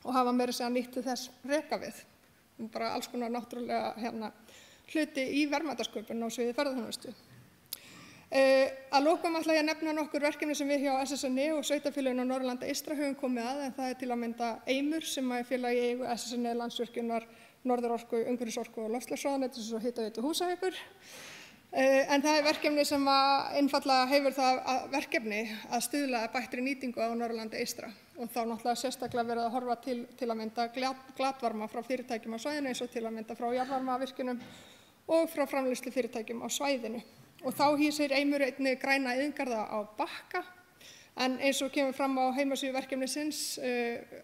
og hafa meira að segja nýtt til þess rekavið. Bara alls konar náttúrulega hluti í verðmætasköpun á sviði ferðaþjónustu. Að lokum ætla ég að nefna nokkur verkefni sem við hjá SSNI og sveitarfélögin á Norðurlandi eystra höfum komið að, en það er til að mynda Eimur sem er félagi í eigu SSNI, Landsvirkjunar, Norðurorku, Umhverfisorku og Loftslagsráðuneytisins og Hitaveitu Húsavíkur. En það er verkefni sem einfaldlega hefur það verkefni að stuðla að bættri nýtingu á Norðurlandi eystra og þá náttúrulega sérstaklega verið að horfa til að mynda glatvarma frá fyrirtækjum á svæðinu eins og til að mynda frá jarðvarmavirkjunum og frá framleiðslu fyrirtækjum á svæðinu. Og þá hýsir Eimur einnig græna iðngarða á Bakka, en eins og kemur fram á heimasíðu verkefnisins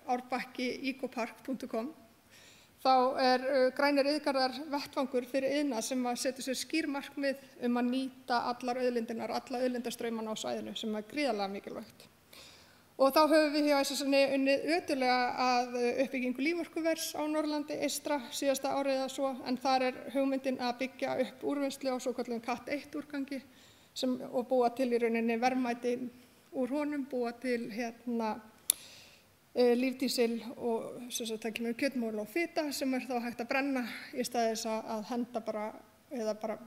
árbakki-ecopark.com þá grænir iðngarðar vettvangur fyrir iðnað sem að setja sér skýr markmið að nýta allar auðlindirnar, alla auðlindastraumana á svæðinu sem er gríðarlega mikilvægt. Og þá höfum við hjá SSNI unnið ötullega að uppbyggingu líforkuvers á Norðurlandi eystra síðasta árið eða svo, en þar er hugmyndin að byggja upp úrvinnslu á svokölluðum Cat 1 úrgangi og búa til í rauninni verðmæti úr honum, búa til lífdísil og það kemur kjötmjöl og fita sem er þá hægt að brenna í stað þess að henda eða bara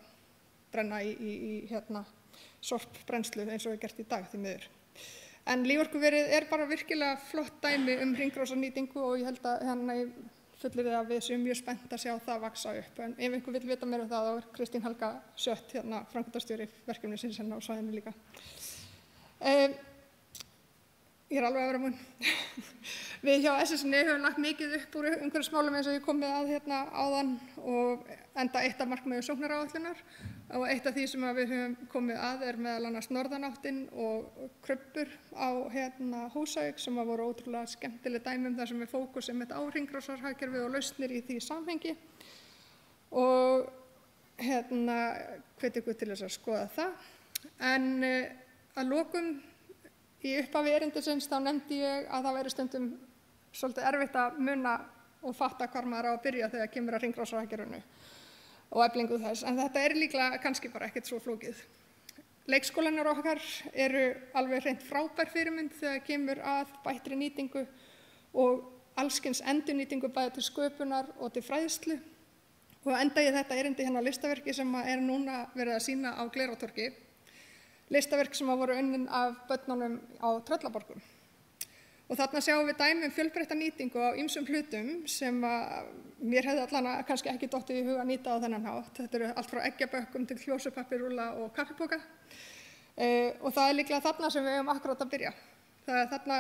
brenna í sorpbrennslu eins og er gert í dag því miður. En líforkuverið er bara virkilega flott dæmi hringrásarnýtingu og ég held að ég fullyrði að við séum mjög spennt að sjá það vaxa upp. En ef einhver vill vita meira það, þá er Kristín Helga Schött framkvæmdastjóri verkefnisins á svæðinu líka. Ég er alveg að vera mun. Við hjá SSNI höfum lagt mikið upp úr umhverfismálum eins og ég komið að áðan og enda eitt af markmiðum sóknaráætlunar og eitt af því sem við höfum komið að er meðal annars norðanáttin og krubbur á Húsavík sem voru ótrúlega skemmtileg dæmi þar sem við fókusum á hringrásarhagkerfið og lausnir í því samhengi og hvet ykkur til þess að skoða það. En að lokum í upphafi erindisins þá nefndi ég að það væri stundum svolítið erfitt að muna og fatta hvar maður á að byrja þegar kemur að hringrásarhagkerfinu og eflingu þess, en þetta er líklega kannski bara ekkert svo flókið. Leikskólanar okkar eru alveg hreint frábær fyrirmynd þegar kemur að bættri nýtingu og allskyns endurnýtingu bæði til sköpunar og til fræðslu og enda ég þetta erindi listaverki sem er núna verið að sýna á Glerártorgi. Listaverk sem voru unnin af börnunum á Tröllaborgum. Og þarna sjáum við dæmi fjölbreytta nýtingu á ýmsum hlutum sem mér hefði allan kannski ekki dottið í hug að nýta á þennan hátt. Þetta eru allt frá eggjabökkum til klósepappírúlla og kaffipoka. Og það er líklega þarna sem við eigum akkurat að byrja. Það er þarna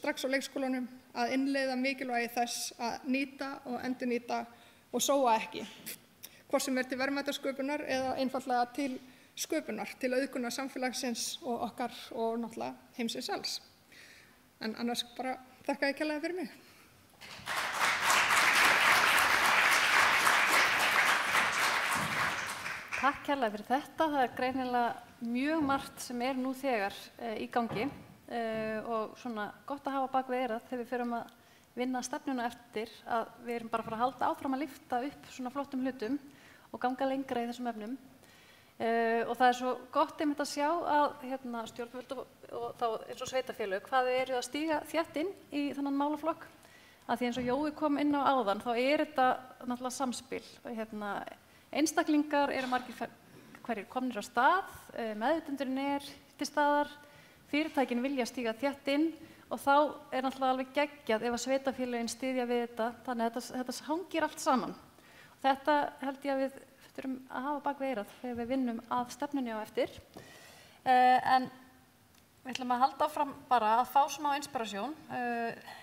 strax á leikskólanum að innleiða mikilvægi þess að nýta og endurnýta og sóa ekki. Hvort sem til verðmætasköpunar eða einfaldlega til sköpunar, til auðgunar samfélagsins og okkar og náttúrulega heimsins alls. En annars bara þakka ég kærlega fyrir mig. Takk kærlega fyrir þetta. Það er greinilega mjög margt sem er nú þegar í gangi og svona gott að hafa bak við eyrað þegar við förum að vinna stefnuna eftir að við erum bara að fara að halda áfram að lyfta upp svona flottum hlutum og ganga lengra í þessum efnum. Og það er svo gott einmitt að sjá að stjórnvöld og þá eins og sveitarfélög hvað þau eru að stíga þétt inn í þennan málaflokk. Að því eins og Jói kom inn á áðan þá er þetta náttúrulega samspil. Einstaklingar eru margir hverjir komnir á stað, meðvitundurinn er til staðar, fyrirtækin vilja stíga þétt inn og þá náttúrulega alveg geggjað ef að sveitarfélögin styðja við þetta, þannig að þetta hangir allt saman. Þetta held ég að við þurfum að hafa bak við eyrað þegar við vinnum að stefnunni á eftir. En við ætlum að halda áfram bara að fá smá inspirasjón,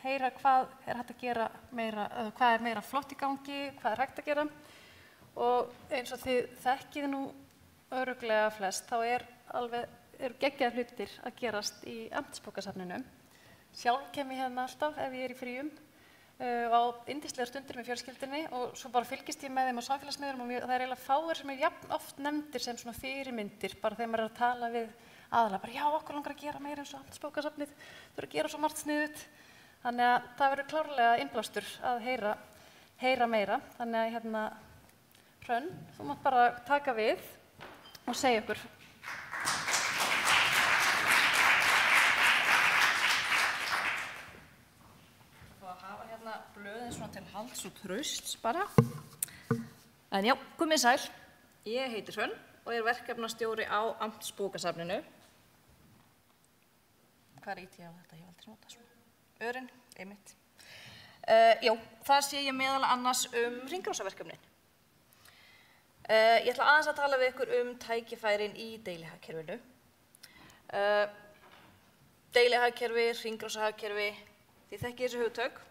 heyra hvað hægt að gera meira, hvað meira flott í gangi, hvað hægt að gera. Og eins og þið þekkið nú örugglega flest, þá eru geggjaðir hlutir að gerast í Amtsbókasafninu. Sjálf kem ég hérna alltaf ef ég í fríum á yndislegar stundir með fjölskyldunni og svo bara fylgist ég með þeim á samfélagsmiðlum og það eiginlega fáir sem jafn oft nefndir sem svona fyrirmyndir, bara þegar maður að tala við aðalega, bara já, okkur langar að gera meira eins og Amtsbókasafnið, þau að gera svo margt sniðugt. Þannig að það verður klárlega innblástur að heyra meira. Þannig að Hrönn, þú mátt bara taka við og segja okkur. Blöðin svona til halds og trausts bara. En já, komið sæl. Ég heiti Hrönn og er verkefnastjóri á Amtsbókasafninu. Hvað íti ég á þetta? Ég hef aldrei notað svona. Örin, einmitt. Já, það sé ég meðal annars hringrásarverkefnin. Ég ætla aðeins að tala við ykkur tækifærin í deilihagkerfinu. Deilihagkerfi, hringrásarhagkerfi, þið þekkið þessu hugtök.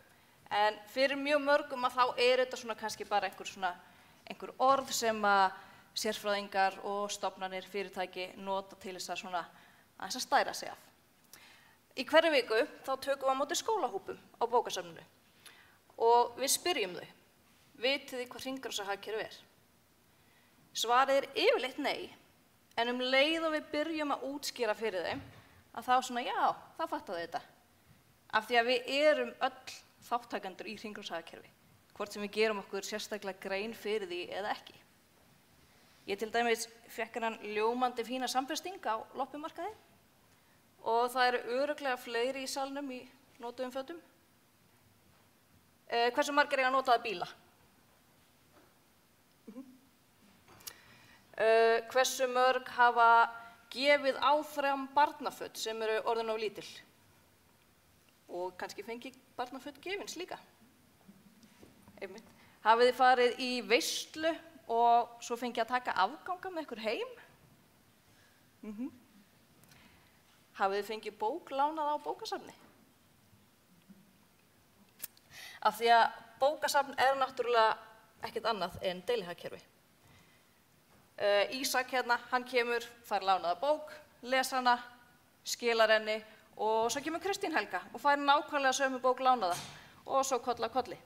En fyrir mjög mörgum að þá þetta svona kannski bara einhver orð sem að sérfræðingar og stofnanir, fyrirtæki nota til þess að svona aðeins að stæra sig af. Í hverju viku þá tökum við á móti skólahópum á bókasafninu og við spyrjum þau, vitið þið hvað hringrásarhagkerfi er? Svarið yfirleitt nei, en leið og við byrjum að útskýra fyrir þeim að þá svona já, þá fattu þau þetta. Af því að við erum öll þáttakendur í hringrásarhagkerfi, hvort sem við gerum okkur sérstaklega grein fyrir því eða ekki. Ég til dæmis fékk hennan ljómandi fína samfesting á loppumarkaði og það eru örugglega fleiri í salnum í notuðum fötum. Hversu margir eiga notaða bíla? Hversu mörg hafa gefið áfram barnaföt sem eru orðin of lítil? Og kannski fengi barnaföt gefins líka. Einmitt. Hafið þið farið í veislu og svo fengið að taka afganga með ykkur heim? Hafið þið fengið bók lánað á bókasafni? Af því að bókasafn náttúrulega ekkert annað en deilihagkerfi. Ísak hérna, hann kemur, fær lánaða bók, les hana, skilar henni og svo kemur Kristín Helga og fær nákvæmlega sömu bók lánaða og svo koll af kolli.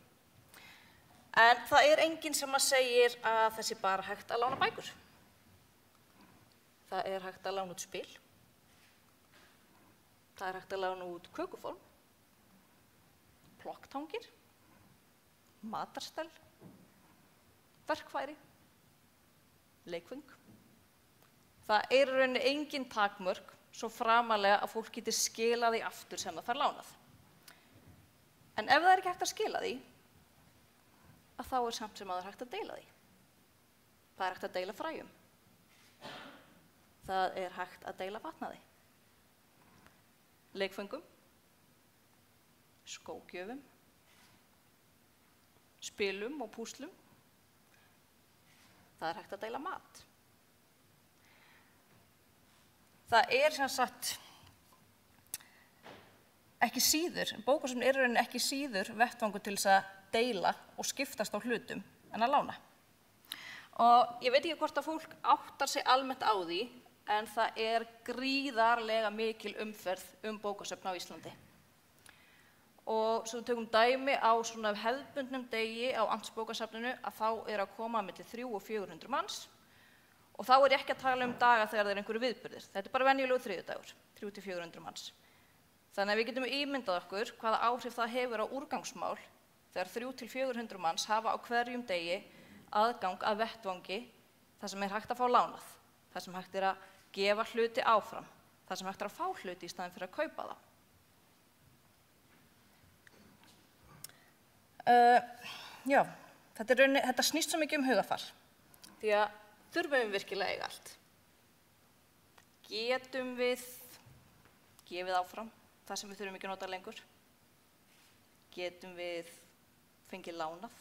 En það enginn sem segir að þessi bara hægt að lána bækur. Það hægt að lána út spil. Það hægt að lána út kökuform, plokktangir, matarstell, verkfæri, leikföng. Það í rauninni engin takmörk svo framalega að fólk geti skilað því aftur sem það fær lánað. En ef það ekki hægt að skila því, að þá samt sem áður hægt að deila því. Það hægt að deila fræjum. Það hægt að deila fatnaði. Leikföngum, skógjöfum, spilum og púslum. Það hægt að deila mat. Það sem sagt ekki síður, bókasöfn í rauninni ekki síður vettvangur til þess að deila og skiptast á hlutum en að lána. Og ég veit ekki hvort að fólk áttar sig almennt á því, en það gríðarlega mikil umferð bókasöfn á Íslandi. Og svo við tökum dæmi á svona hefðbundnum degi á Amtsbókasafninu að þá að koma milli 300 og 400 manns. Og þá ég ekki að tala daga þegar það einhverju viðburðir. Þetta bara venjulegur þriðjudagur, 300 til 400 manns. Þannig að við getum ímyndað okkur hvaða áhrif það hefur á úrgangsmál þegar 300 til 400 manns hafa á hverjum degi aðgang að vettvangi þar sem hægt að fá lánað, þar sem hægt að gefa hluti áfram, þar sem hægt að fá hluti í staðinn fyrir að kaupa þá. Já, þetta snýst svo mikið hugafar, því að þurfum við virkilega eiga allt. gefið áfram það sem við þurfum ekki að nota lengur? Getum við fengið lánað?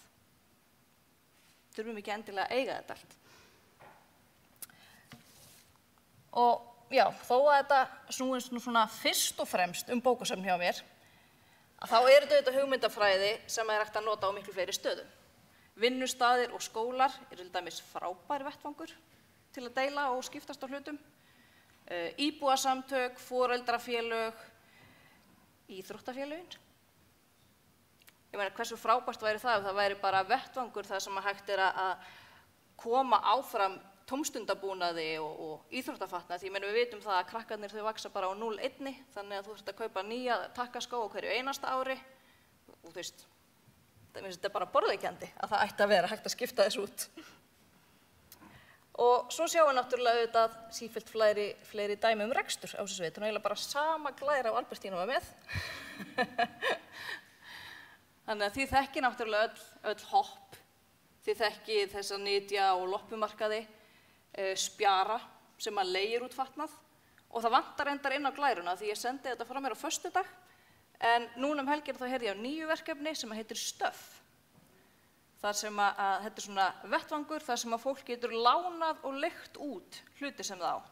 Þurfum ekki endilega að eiga þetta allt? Og já, þó að þetta snúist svona fyrst og fremst bókasöfn hjá mér, að þá er þetta hugmyndafræði sem er hægt að nota á miklu fleiri stöðum. Vinnustaðir og skólar eru til dæmis frábær vettvangur til að deila og skiptast á hlutum. Íbúasamtök, foreldrafélög, íþróttafélögin. Ég meina, hversu frábært væri það ef það væri bara vettvangur þar sem hægt er að koma áfram tómstundabúnaði og íþróttafatnað. Því ég meina, við vitum það að krakkarnir þau vaksa bara á 0,1, þannig að þú þurft að kaupa nýja takkaskó á hverju einasta ári. Og þú veist, þetta er bara borðleikjandi að það ætti að vera hægt að skipta þessu út. Og svo sjáum við náttúrulega auðvitað sífellt fleiri dæmi rekstur á þessu sveit. Hún er eiginlega bara sama glæra á Albertína var með. Þannig að þið þekkið náttúrulega öll hopp. Þið þekkið þessa nytja og loppumarkaði, spjara sem að leigir út fatnað. Og það vantar reyndar inn á glæruna því ég sendi þetta frá mér á föstudag. En núna helgina þá heyrði ég á nýju verkefni sem heitir Stöff. Þar sem að þetta er svona vettvangur þar sem að fólk getur lánað og leigt út hluti sem það á.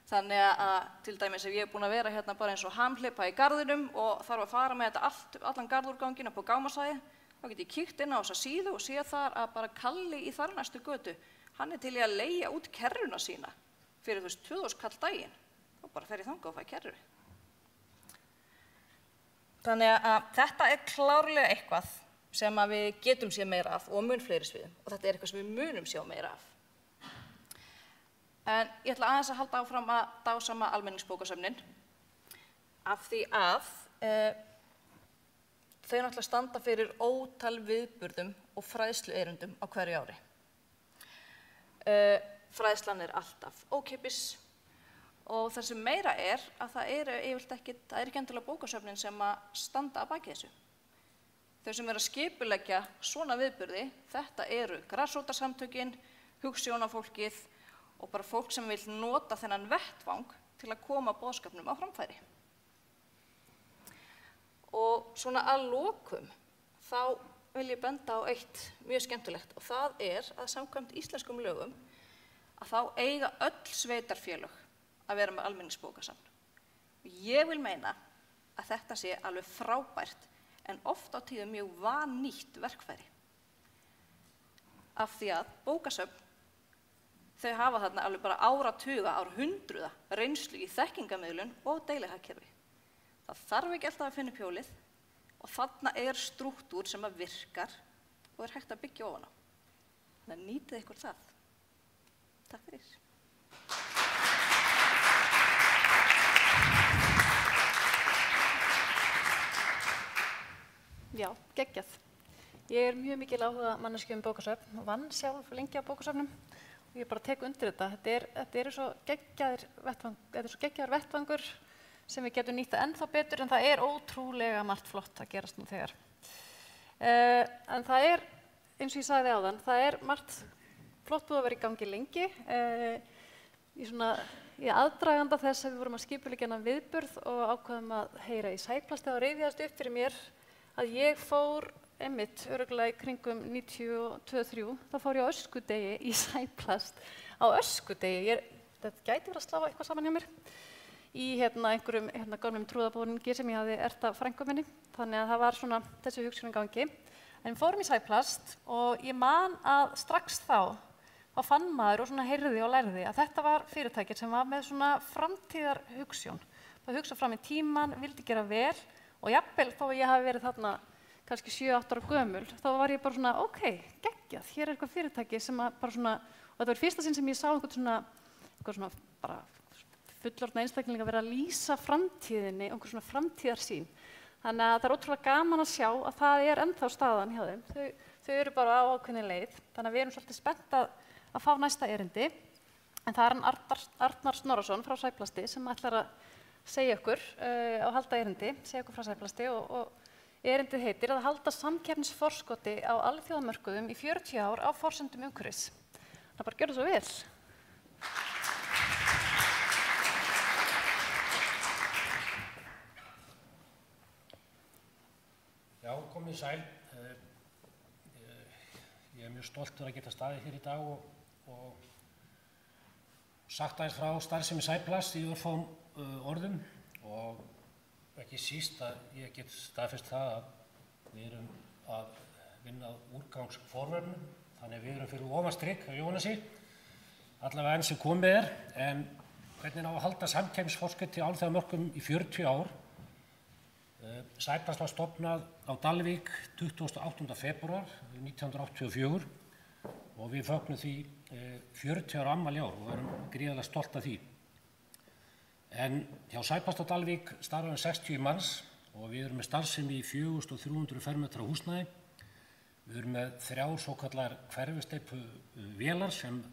Þannig að til dæmis ef ég er búin að vera hérna bara eins og hamhleypa í garðinum og þarf að fara með þetta allan garðúrganginn upp á Gámasvæði, þá get ég kíkt inn á þessa síðu og sé þar að bara Kalli í þar næstu götu, hann er til í að leigja út kerruna sína fyrir 2000 kall daginn. Þá bara fer ég þangað og fæ kerru. Þannig að þetta er klárlega eitthvað sem að við getum séð meira af og mun fleiri sviðum og þetta er eitthvað sem við munum sjá meira af. En ég ætla aðeins að halda áfram að dásama almenningsbókasöfnin af því að þau náttúrulega standa fyrir ótal viðburðum og fræðsluerindum á hverju ári. Fræðslan er alltaf ókeypis og það sem meira er að það er ekki endilega bókasöfnin sem að standa að baki þessu. Þau sem eru að skipuleggja svona viðburði, þetta eru grasrótarsamtökin, hugsjónafólkið og bara fólk sem vil nota þennan vettvang til að koma boðskapnum á framfæri. Og svona að lokum, þá vil ég benda á eitt mjög skemmtilegt og það er að samkvæmt íslenskum lögum að þá eiga öll sveitarfélög að vera með almenningsbókasafn. Ég vil meina að þetta sé alveg frábært en oft á tíðum mjög vannýtt verkfæri. Af því að bókasöfn, þau hafa þarna alveg bara áratuga, árhundruða reynslu í þekkingamiðlun og deilihagkerfi. Það þarf ekki alltaf að finna upp hjólið og þarna er strúktúr sem að virkar og er hægt að byggja ofan á. Þannig að nýtið ykkur það. Takk fyrir. Já, geggjað. Ég er mjög mikil áhuga manneskju bókasöfn og vann sjálf lengi á bókasöfnum og ég bara tek undir þetta. Þetta er svo geggjaður vettvangur sem við getum nýtt ennþá betur en það er ótrúlega margt flott að gerast nú þegar. En það er, eins og ég sagði áðan, það er margt flott búið að vera í gangi lengi. Í aðdraganda þess að við vorum að skipuleggja þennan viðburð og ákveðum að heyra í Sæplast og rifjaðist upp fyrir mér að ég fór einmitt örugglega í kringum 92-93, þá fór ég á öskudegi í Sæplast. Á öskudegi, þetta gæti verið að slá eitthvað saman hjá mér, í einhverjum gömlum trúðabúningi sem ég hafði erta frænku minni, þannig að það var svona þessi hugsun í gangi. En við fórum í Sæplast og ég man að strax þá fann maður og svona heyrði og lærði að þetta var fyrirtæki sem var með svona framtíðarhugsjón. Það hugsa fram í tíman, vildi gera vel og jafnvel þó að ég hafi verið þarna kannski 7-8 ára gömul, þá var ég bara svona, ok, geggjað, hér er eitthvað fyrirtæki sem að bara svona, og þetta var fyrsta sinn sem ég sá einhvern svona bara fullorðna einstakling að vera að lýsa framtíðinni, einhver svona framtíðarsýn. Þannig að það er ótrúlega gaman að sjá að það er ennþá staðan hjá þeim. Þau eru bara á ákveðinni leið, þannig að við erum svolítið spennt að fá næsta erindi. En það er hann Arnar Snorrason frá Sæplasti sem ætlar að segja ykkur á halda erindi, segja ykkur frá Sæplasti og erindið heitir að halda samkeppnisforskoti á alþjóðamörkuðum í 40 ár á forsendum umhverfis. Það bara gjörðu svo vel. Já, komið sæl. Ég mjög stoltur að geta staðið hér í dag og sagt aðeins frá starfsemi Sæplast í örfáum orðum og ekki síst að ég get staðfest það að við erum að vinna úrgangsforvörnum, þannig við erum fyrir ofanstrikk á Jónasi, allavega enn sem komið en hvernig á að halda samkeppnisforskrift til alþjóðamörkum í 40 ár. Sæplast var stofnað á Dalvík 28. febrúar 1984 og við fögnum því 40 ára afmæli í ár og erum gríðarlega stolt af því. En hjá Sæplast á Dalvík starfa 60 manns og við erum með starfsemi í 4300 fermetra húsnæði. Við erum með 3 svokallar hverfisteypu vélar sem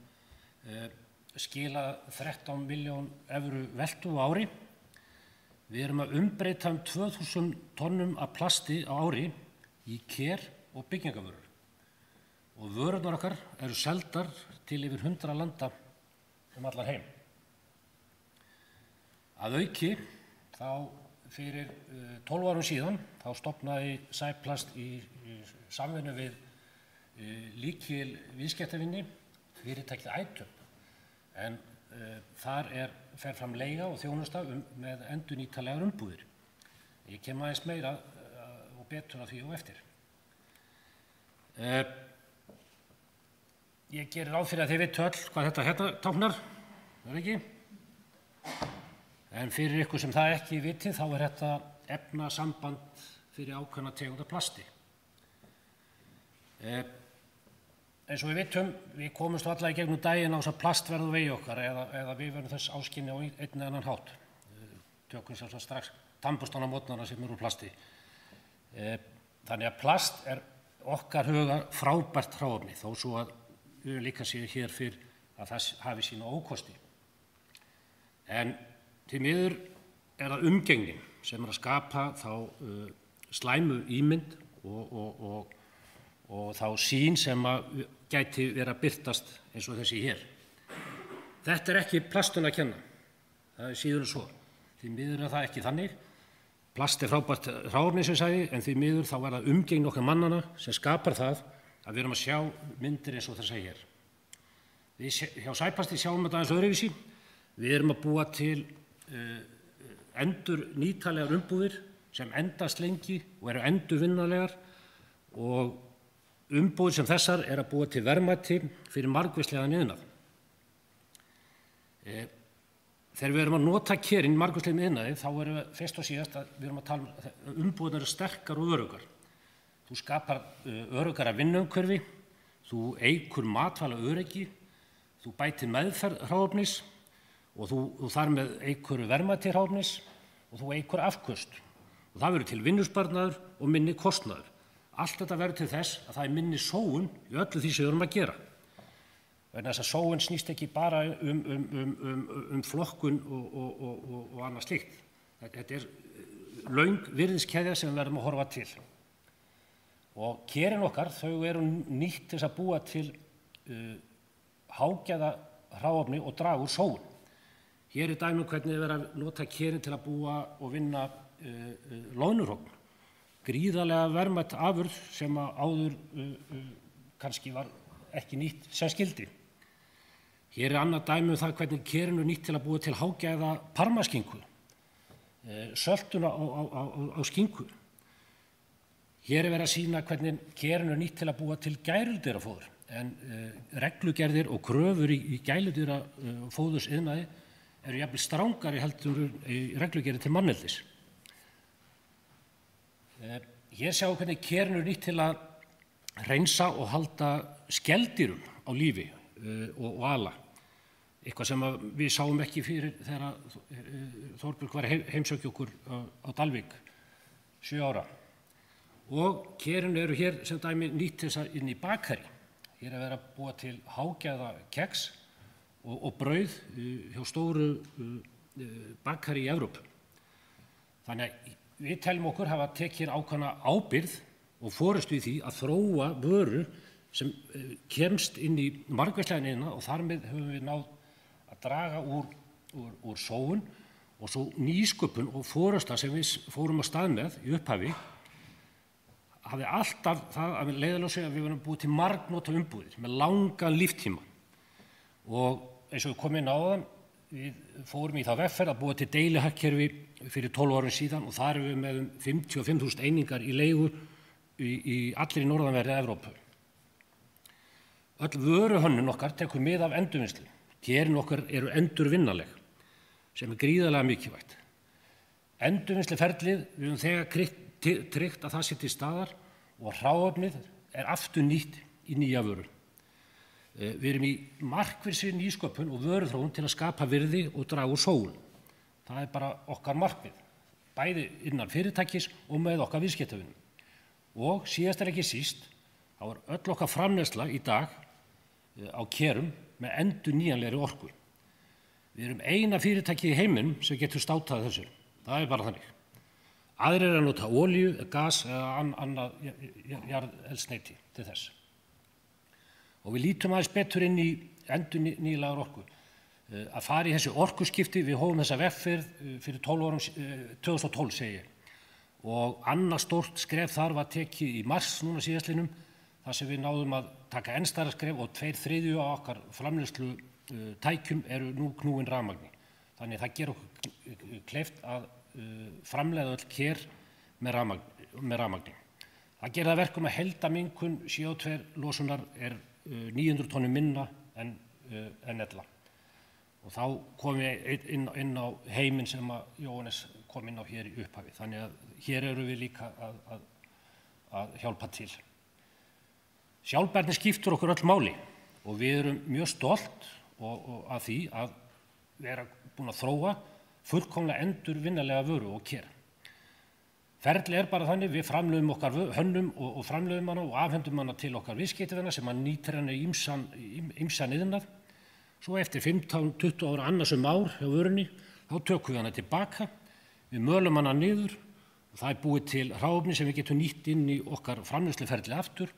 skila 13 milljón evru veltu á ári. Við erum að umbreyta 2000 tonnum af plasti á ári í ker og byggingavörur. Og vörurnar okkar eru seldar til yfir 100 landa allan heim. Að auki, þá fyrir 12 árum síðan, þá stofnaði Sæplast í samvinnu við lykil viðskiptavinni fyrirtækið Item. En þar fer fram leiga og þjónusta með endurnýtanlegar umbúðir. Ég kem aðeins meira og betur á því og eftir. Ég gerir ráð fyrir að þið vitu öll hvað þetta hérna táknar, er ekki? En fyrir ykkur sem það ekki vitið, þá þetta efnasamband fyrir ákveðna tegunda plasti. Eins og við vitum, við komumst alla í gegnum daginn á þess að plast verður vegi okkar eða við verðum þess áskynja á einn eða annan hátt. Tökum sér svo strax tannburstana á morgnana sem eru úr plasti. Þannig að plast okkar huga frábært hráefni, þó svo að við líka séum hér fyrir að það hafi sína ókosti. En til miður það umgengnin sem að skapa þá slæmu ímynd og þá sýn sem að gæti verið að birtast eins og þessi hér. Þetta ekki plastun að kenna, það síður en svo. Því miður það ekki þannig. Plast frábært hráefni sem ég sagði, en því miður þá það umgengni okkar mannana sem skapar það að við erum að sjá myndir eins og þessa hér. Við hjá Sæplasti sjáum þetta aðeins öðruvísi. Við erum að búa til endurnýtanlegar umbúðir sem endast lengi og eru endurvinnanlegar og umbúðir sem þessar að búa til verðmæti fyrir margvíslegan iðnað. Þegar við erum að nota kerin í margvíslegum iðnaði þá erum við fyrst og síðast að við erum að tala umbúðirnar eru sterkar og öruggar. Þú skapar öruggara vinnuumhverfi, þú eykur matvælaöryggi, þú bætir meðferð hráefnis og þú þar með eykur verðmæti hráefnis og þú eykur afköst. Og það verður til vinnusparnaður og minni kostnaður. Allt þetta verður til þess að það minni sóun í öllu því sem við erum að gera. Vegna þess að sóun snýst ekki bara flokkun og annað slíkt. Þetta löng virðiskeðja sem við verðum að horfa til. Og kerin okkar, þau eru nýtt til að búa til hágæða hráefni og draga úr sóun. Hér dæmi hvernig við verðum að nota kerin til að búa og vinna loðnuhrogn. Gríðarlega verðmætt afurð sem áður kannski var ekki nýtt sem skyldi. Hér annað dæmi það hvernig kerin nýtt til að búa til hágæða parmaskinku, söltun á skinku. Hér verið að sýna hvernig kerin nýtt til að búa til gæludýrafóður, en reglugerðir og kröfur í gæludýrafóðursiðnaði eru jafnvel strangari heldur í reglugerðir til manneldis. Hér sjáum hvernig kerin nýtt til að hreinsa og halda skeldýrum á lífi og ala. Eitthvað sem við sáum ekki fyrir þegar Þorbjörg var heimsókja okkur á Dalvík 7 ára. Og kerin eru hér sem dæmi nýtt til þess að inn í bakari. Hér verið að búa til hágæða keks og brauð hjá stóru bakari í Evrópu. Þannig að við teljum okkur hafa tekið ákveðna ábyrgð og forystu í því að þróa vöru sem kemst inn í margvíslegan iðnað og þar með höfum við náð að draga úr sóun og svo nýsköpun og forysta sem við fórum á stað með í upphafi hafði alltaf það að leiðarljósi að við vorum búið til margnota umbúðir með langan líftíma. Og eins og við komum inn á það, við fórum í það vegferð að búa til deilihagkerfi fyrir 12 árum síðan og þar erum við með 55.000 einingar í leigu í allir í norðanverðri Evrópu. Öll vöruhönnun okkar tekur mið af endurvinnslu. Kerin okkar eru endurvinnaleg, sem gríðarlega mikilvægt. Endurvinnsluferlið, við höfum þegar tryggt að það sé til staðar og hráefnið aftur nýtt í nýja vöru. Við erum í markvissri nýsköpun og vöruþróun til að skapa virði og draga úr sóun. Það bara okkar markmið, bæði innan fyrirtækis og með okkar viðskiptavinum. Og síðast ekki síst, þá öll okkar framleiðsla í dag á kerum með endurnýjanlegri orku. Við erum eina fyrirtæki í heiminum sem getur státað þessu. Það bara þannig. Aðrir eru að nota olíu, gas eða annað jarðeldsneyti til þess. Og við lítum aðeins betur inn í endurnýjanlegar orku. Að fara í þessi orkuskipti, við hófum þessa vegferð fyrir 12 árum, 2012 segi ég. Og annað stórt skref þar var tekið í mars núna síðastliðnum, þar sem við náðum að taka enn stærra skref og 2/3 af okkar framleiðslu tækjum eru nú knúin rafmagni. Þannig það gerir okkur kleift að framleiða öll ker með rafmagni. Það gerir það verkum að heildarmengun CO2 losunar 900 tonnum minna en ella. Og þá komum við inn á heiminn sem að Jóhannes kom inn á hér í upphafi. Þannig að hér eru við líka að hjálpa til. Sjálfbærni skiptir okkur öll máli og við erum mjög stolt af því að vera búin að þróa fullkomlega endurvinnalega vöru og ker. Ferli bara þannig, við framleiðum okkar hönnum og framleiðum hana og afhendum hana til okkar viðskiptavina sem að nýtir hana í ýmsan iðnað. Svo eftir 15-20 ára annasum ár hjá vörunni, þá tökum við hana tilbaka, við mölum hana niður og það búið til hráefni sem við getum nýtt inn í okkar framleiðsluferli aftur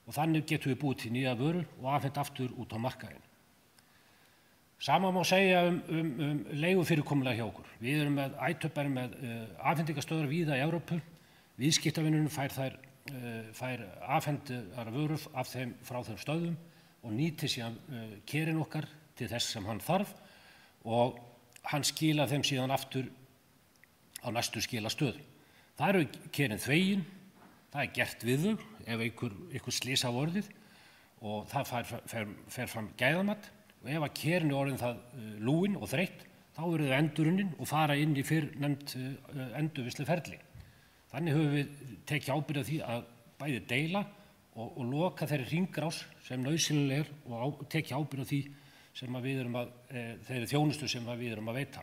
og þannig getum við búið til nýja vöru og afhent aftur út á markaðinn. Sama má segja leigufyrirkomulag hjá okkur. Við erum með ætöpar með afhendingastöðvar víða í Evrópu. Viðskiptavinurinn fær afhendar vörur frá þeim stöðum og nýtir síðan kerin okkar til þess sem hann þarf og hann skila þeim síðan aftur á næstu skilastöð. Það eru kerin þvegin, það gert við þau ef einhver slys hafa orðið og það fer fram gæðamat og ef að kerin orðin það lúin og þreytt, þá eru þau endurunnin og fara inn í fyrrnefnd endurvinnsluferli. Þannig höfum við tekið ábyrgð á því að bæði deila og loka þeirri hringrás sem nauðsynleg og tekið ábyrgð á því sem við erum þeirri þjónustu sem við erum að veita.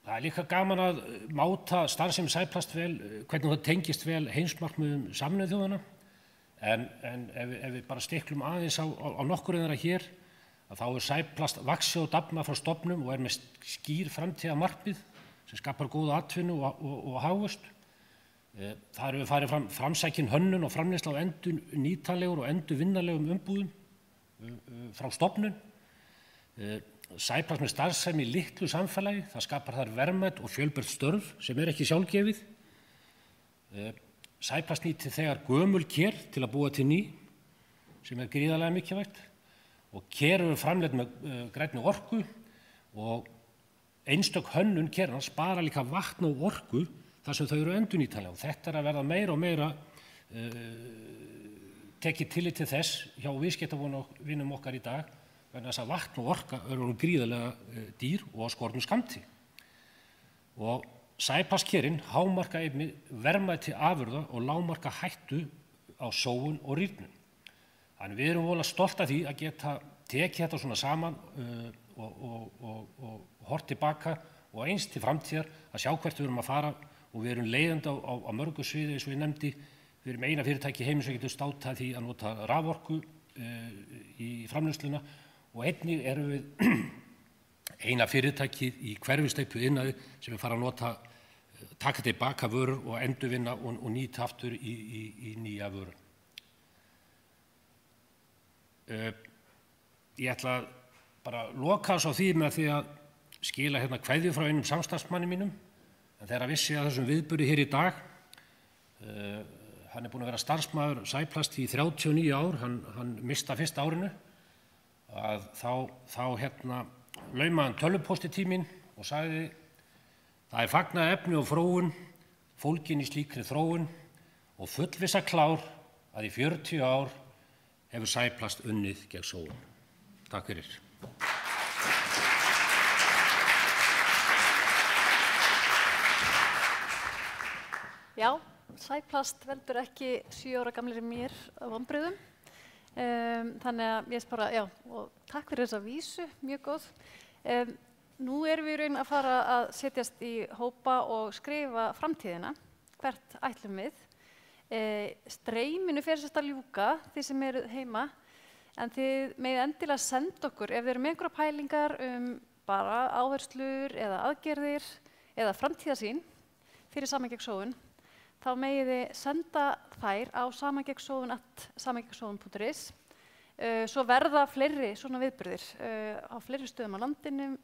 Það líka gaman að máta starfsemi Sæplast vel, hvernig það tengist vel heimsmarkmiðum Sameinuðu þjóðanna. En ef við bara stiklum aðeins á nokkur þeirra hér, að þá Sæplast vaxið og dafnað frá stofnum og með skýr framtíðarmarkmið sem skapar góða atvinnu og hagvöxt. Þar við farið framsækin hönnun og framleiðsla á endurnýtanlegur og endurvinnanlegum umbúðum frá stofnun. Sæplast með starfsemi í litlu samfélagi, það skapar þar verðmæt og fjölbreytt störf sem ekki sjálfgefið. Sæplast nýtir þegar gömul ker til að búa til ný, sem gríðarlega mikilvægt. Og ker eru framleidd með grænni orku og einstök hönnun kerana spara líka vatn og orku þar sem þau eru endurnýtanleg. Og þetta að verða meira og meira tekið tillit til þess hjá viðskiptavinum okkar í dag, vegna þess að vatn og orka eru gríðarlega dýr og á skornum skammti. Og Sæplastkerin hámarka einnig verðmæti afurða og lágmarka hættu á sóun og rýrnun. Þannig við erum voðalega stolt af því að geta tekið þetta svona saman og hort tilbaka og eins til framtíðar að sjá hvert við erum að fara og við erum leiðandi á mörgu sviði eins og ég nefndi. Við erum eina fyrirtæki í heimi sem getur státað því að nota raforku í framleiðsluna og einnig erum við eina fyrirtæki í hverfisteypu iðnaði sem við fara að taka tilbaka vörur og endurvinna og nýta aftur í nýja vörur. Ég ætla bara að loka þess á því með því að skila kveðju frá einum samstarfsmanni mínum, en þegar vissi að þessum viðburði hér í dag, Hann búinn að vera starfsmaður Sæplast í 39 ár, hann mista fyrsta árinu. Þá laumaði hann tölvupósti tíminn og sagði: það fagnaðarefni og fróun fólgin í slíkri þróun og fullvissa klár að í 40 ár hefur Sæplast unnið gegn sóun. Takk fyrir. Já, Sæplast veldur ekki 7 ára gamlir mér vonbrigðum. Þannig að ég bara, já, og takk fyrir þessa vísu, mjög góð. Nú erum við í raun að fara að setjast í hópa og skrifa framtíðina, hvert ætlum við. Streyminu fer sérst að ljúka, þið sem eru heima, en þið megið endilega senda okkur ef þið eru með einhverja pælingar bara áherslur eða aðgerðir eða framtíðarsýn fyrir Saman gegn sóun. Þá megið þið senda þær á samangegnsóun@samangegnsóun.is. Svo verða fleiri svona viðburðir á fleiri stöðum á landinu,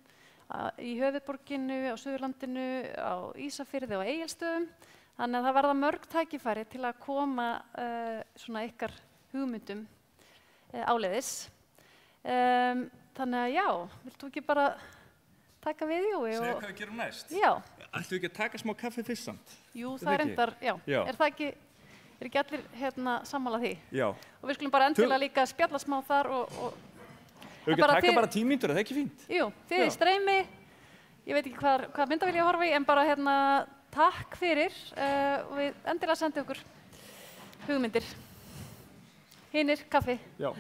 í höfuðborginu, á Suðurlandinu, á Ísafirði og Egilsstöðum. Þannig að það verða mörg tækifæri til að koma svona ykkar hugmyndum áleiðis. Þannig að já, vilt þú ekki bara taka við, Jói? Segja hvað við gerum næst? Já. Ættum við ekki að taka smá kaffi fyrst samt? Jú, það reyndar, já. Er það ekki, ekki allir sammála því? Já. Og við skulum bara endilega líka spjalla smá þar og Hefur ekki að taka bara 10 mínútur, er það ekki fínt? Jú, þið í streymi, ég veit ekki hvað mynda vil ég horfa í, en bara takk fyrir og við endilega sendum okkur hugmyndir. Hinir, kaffi. Já.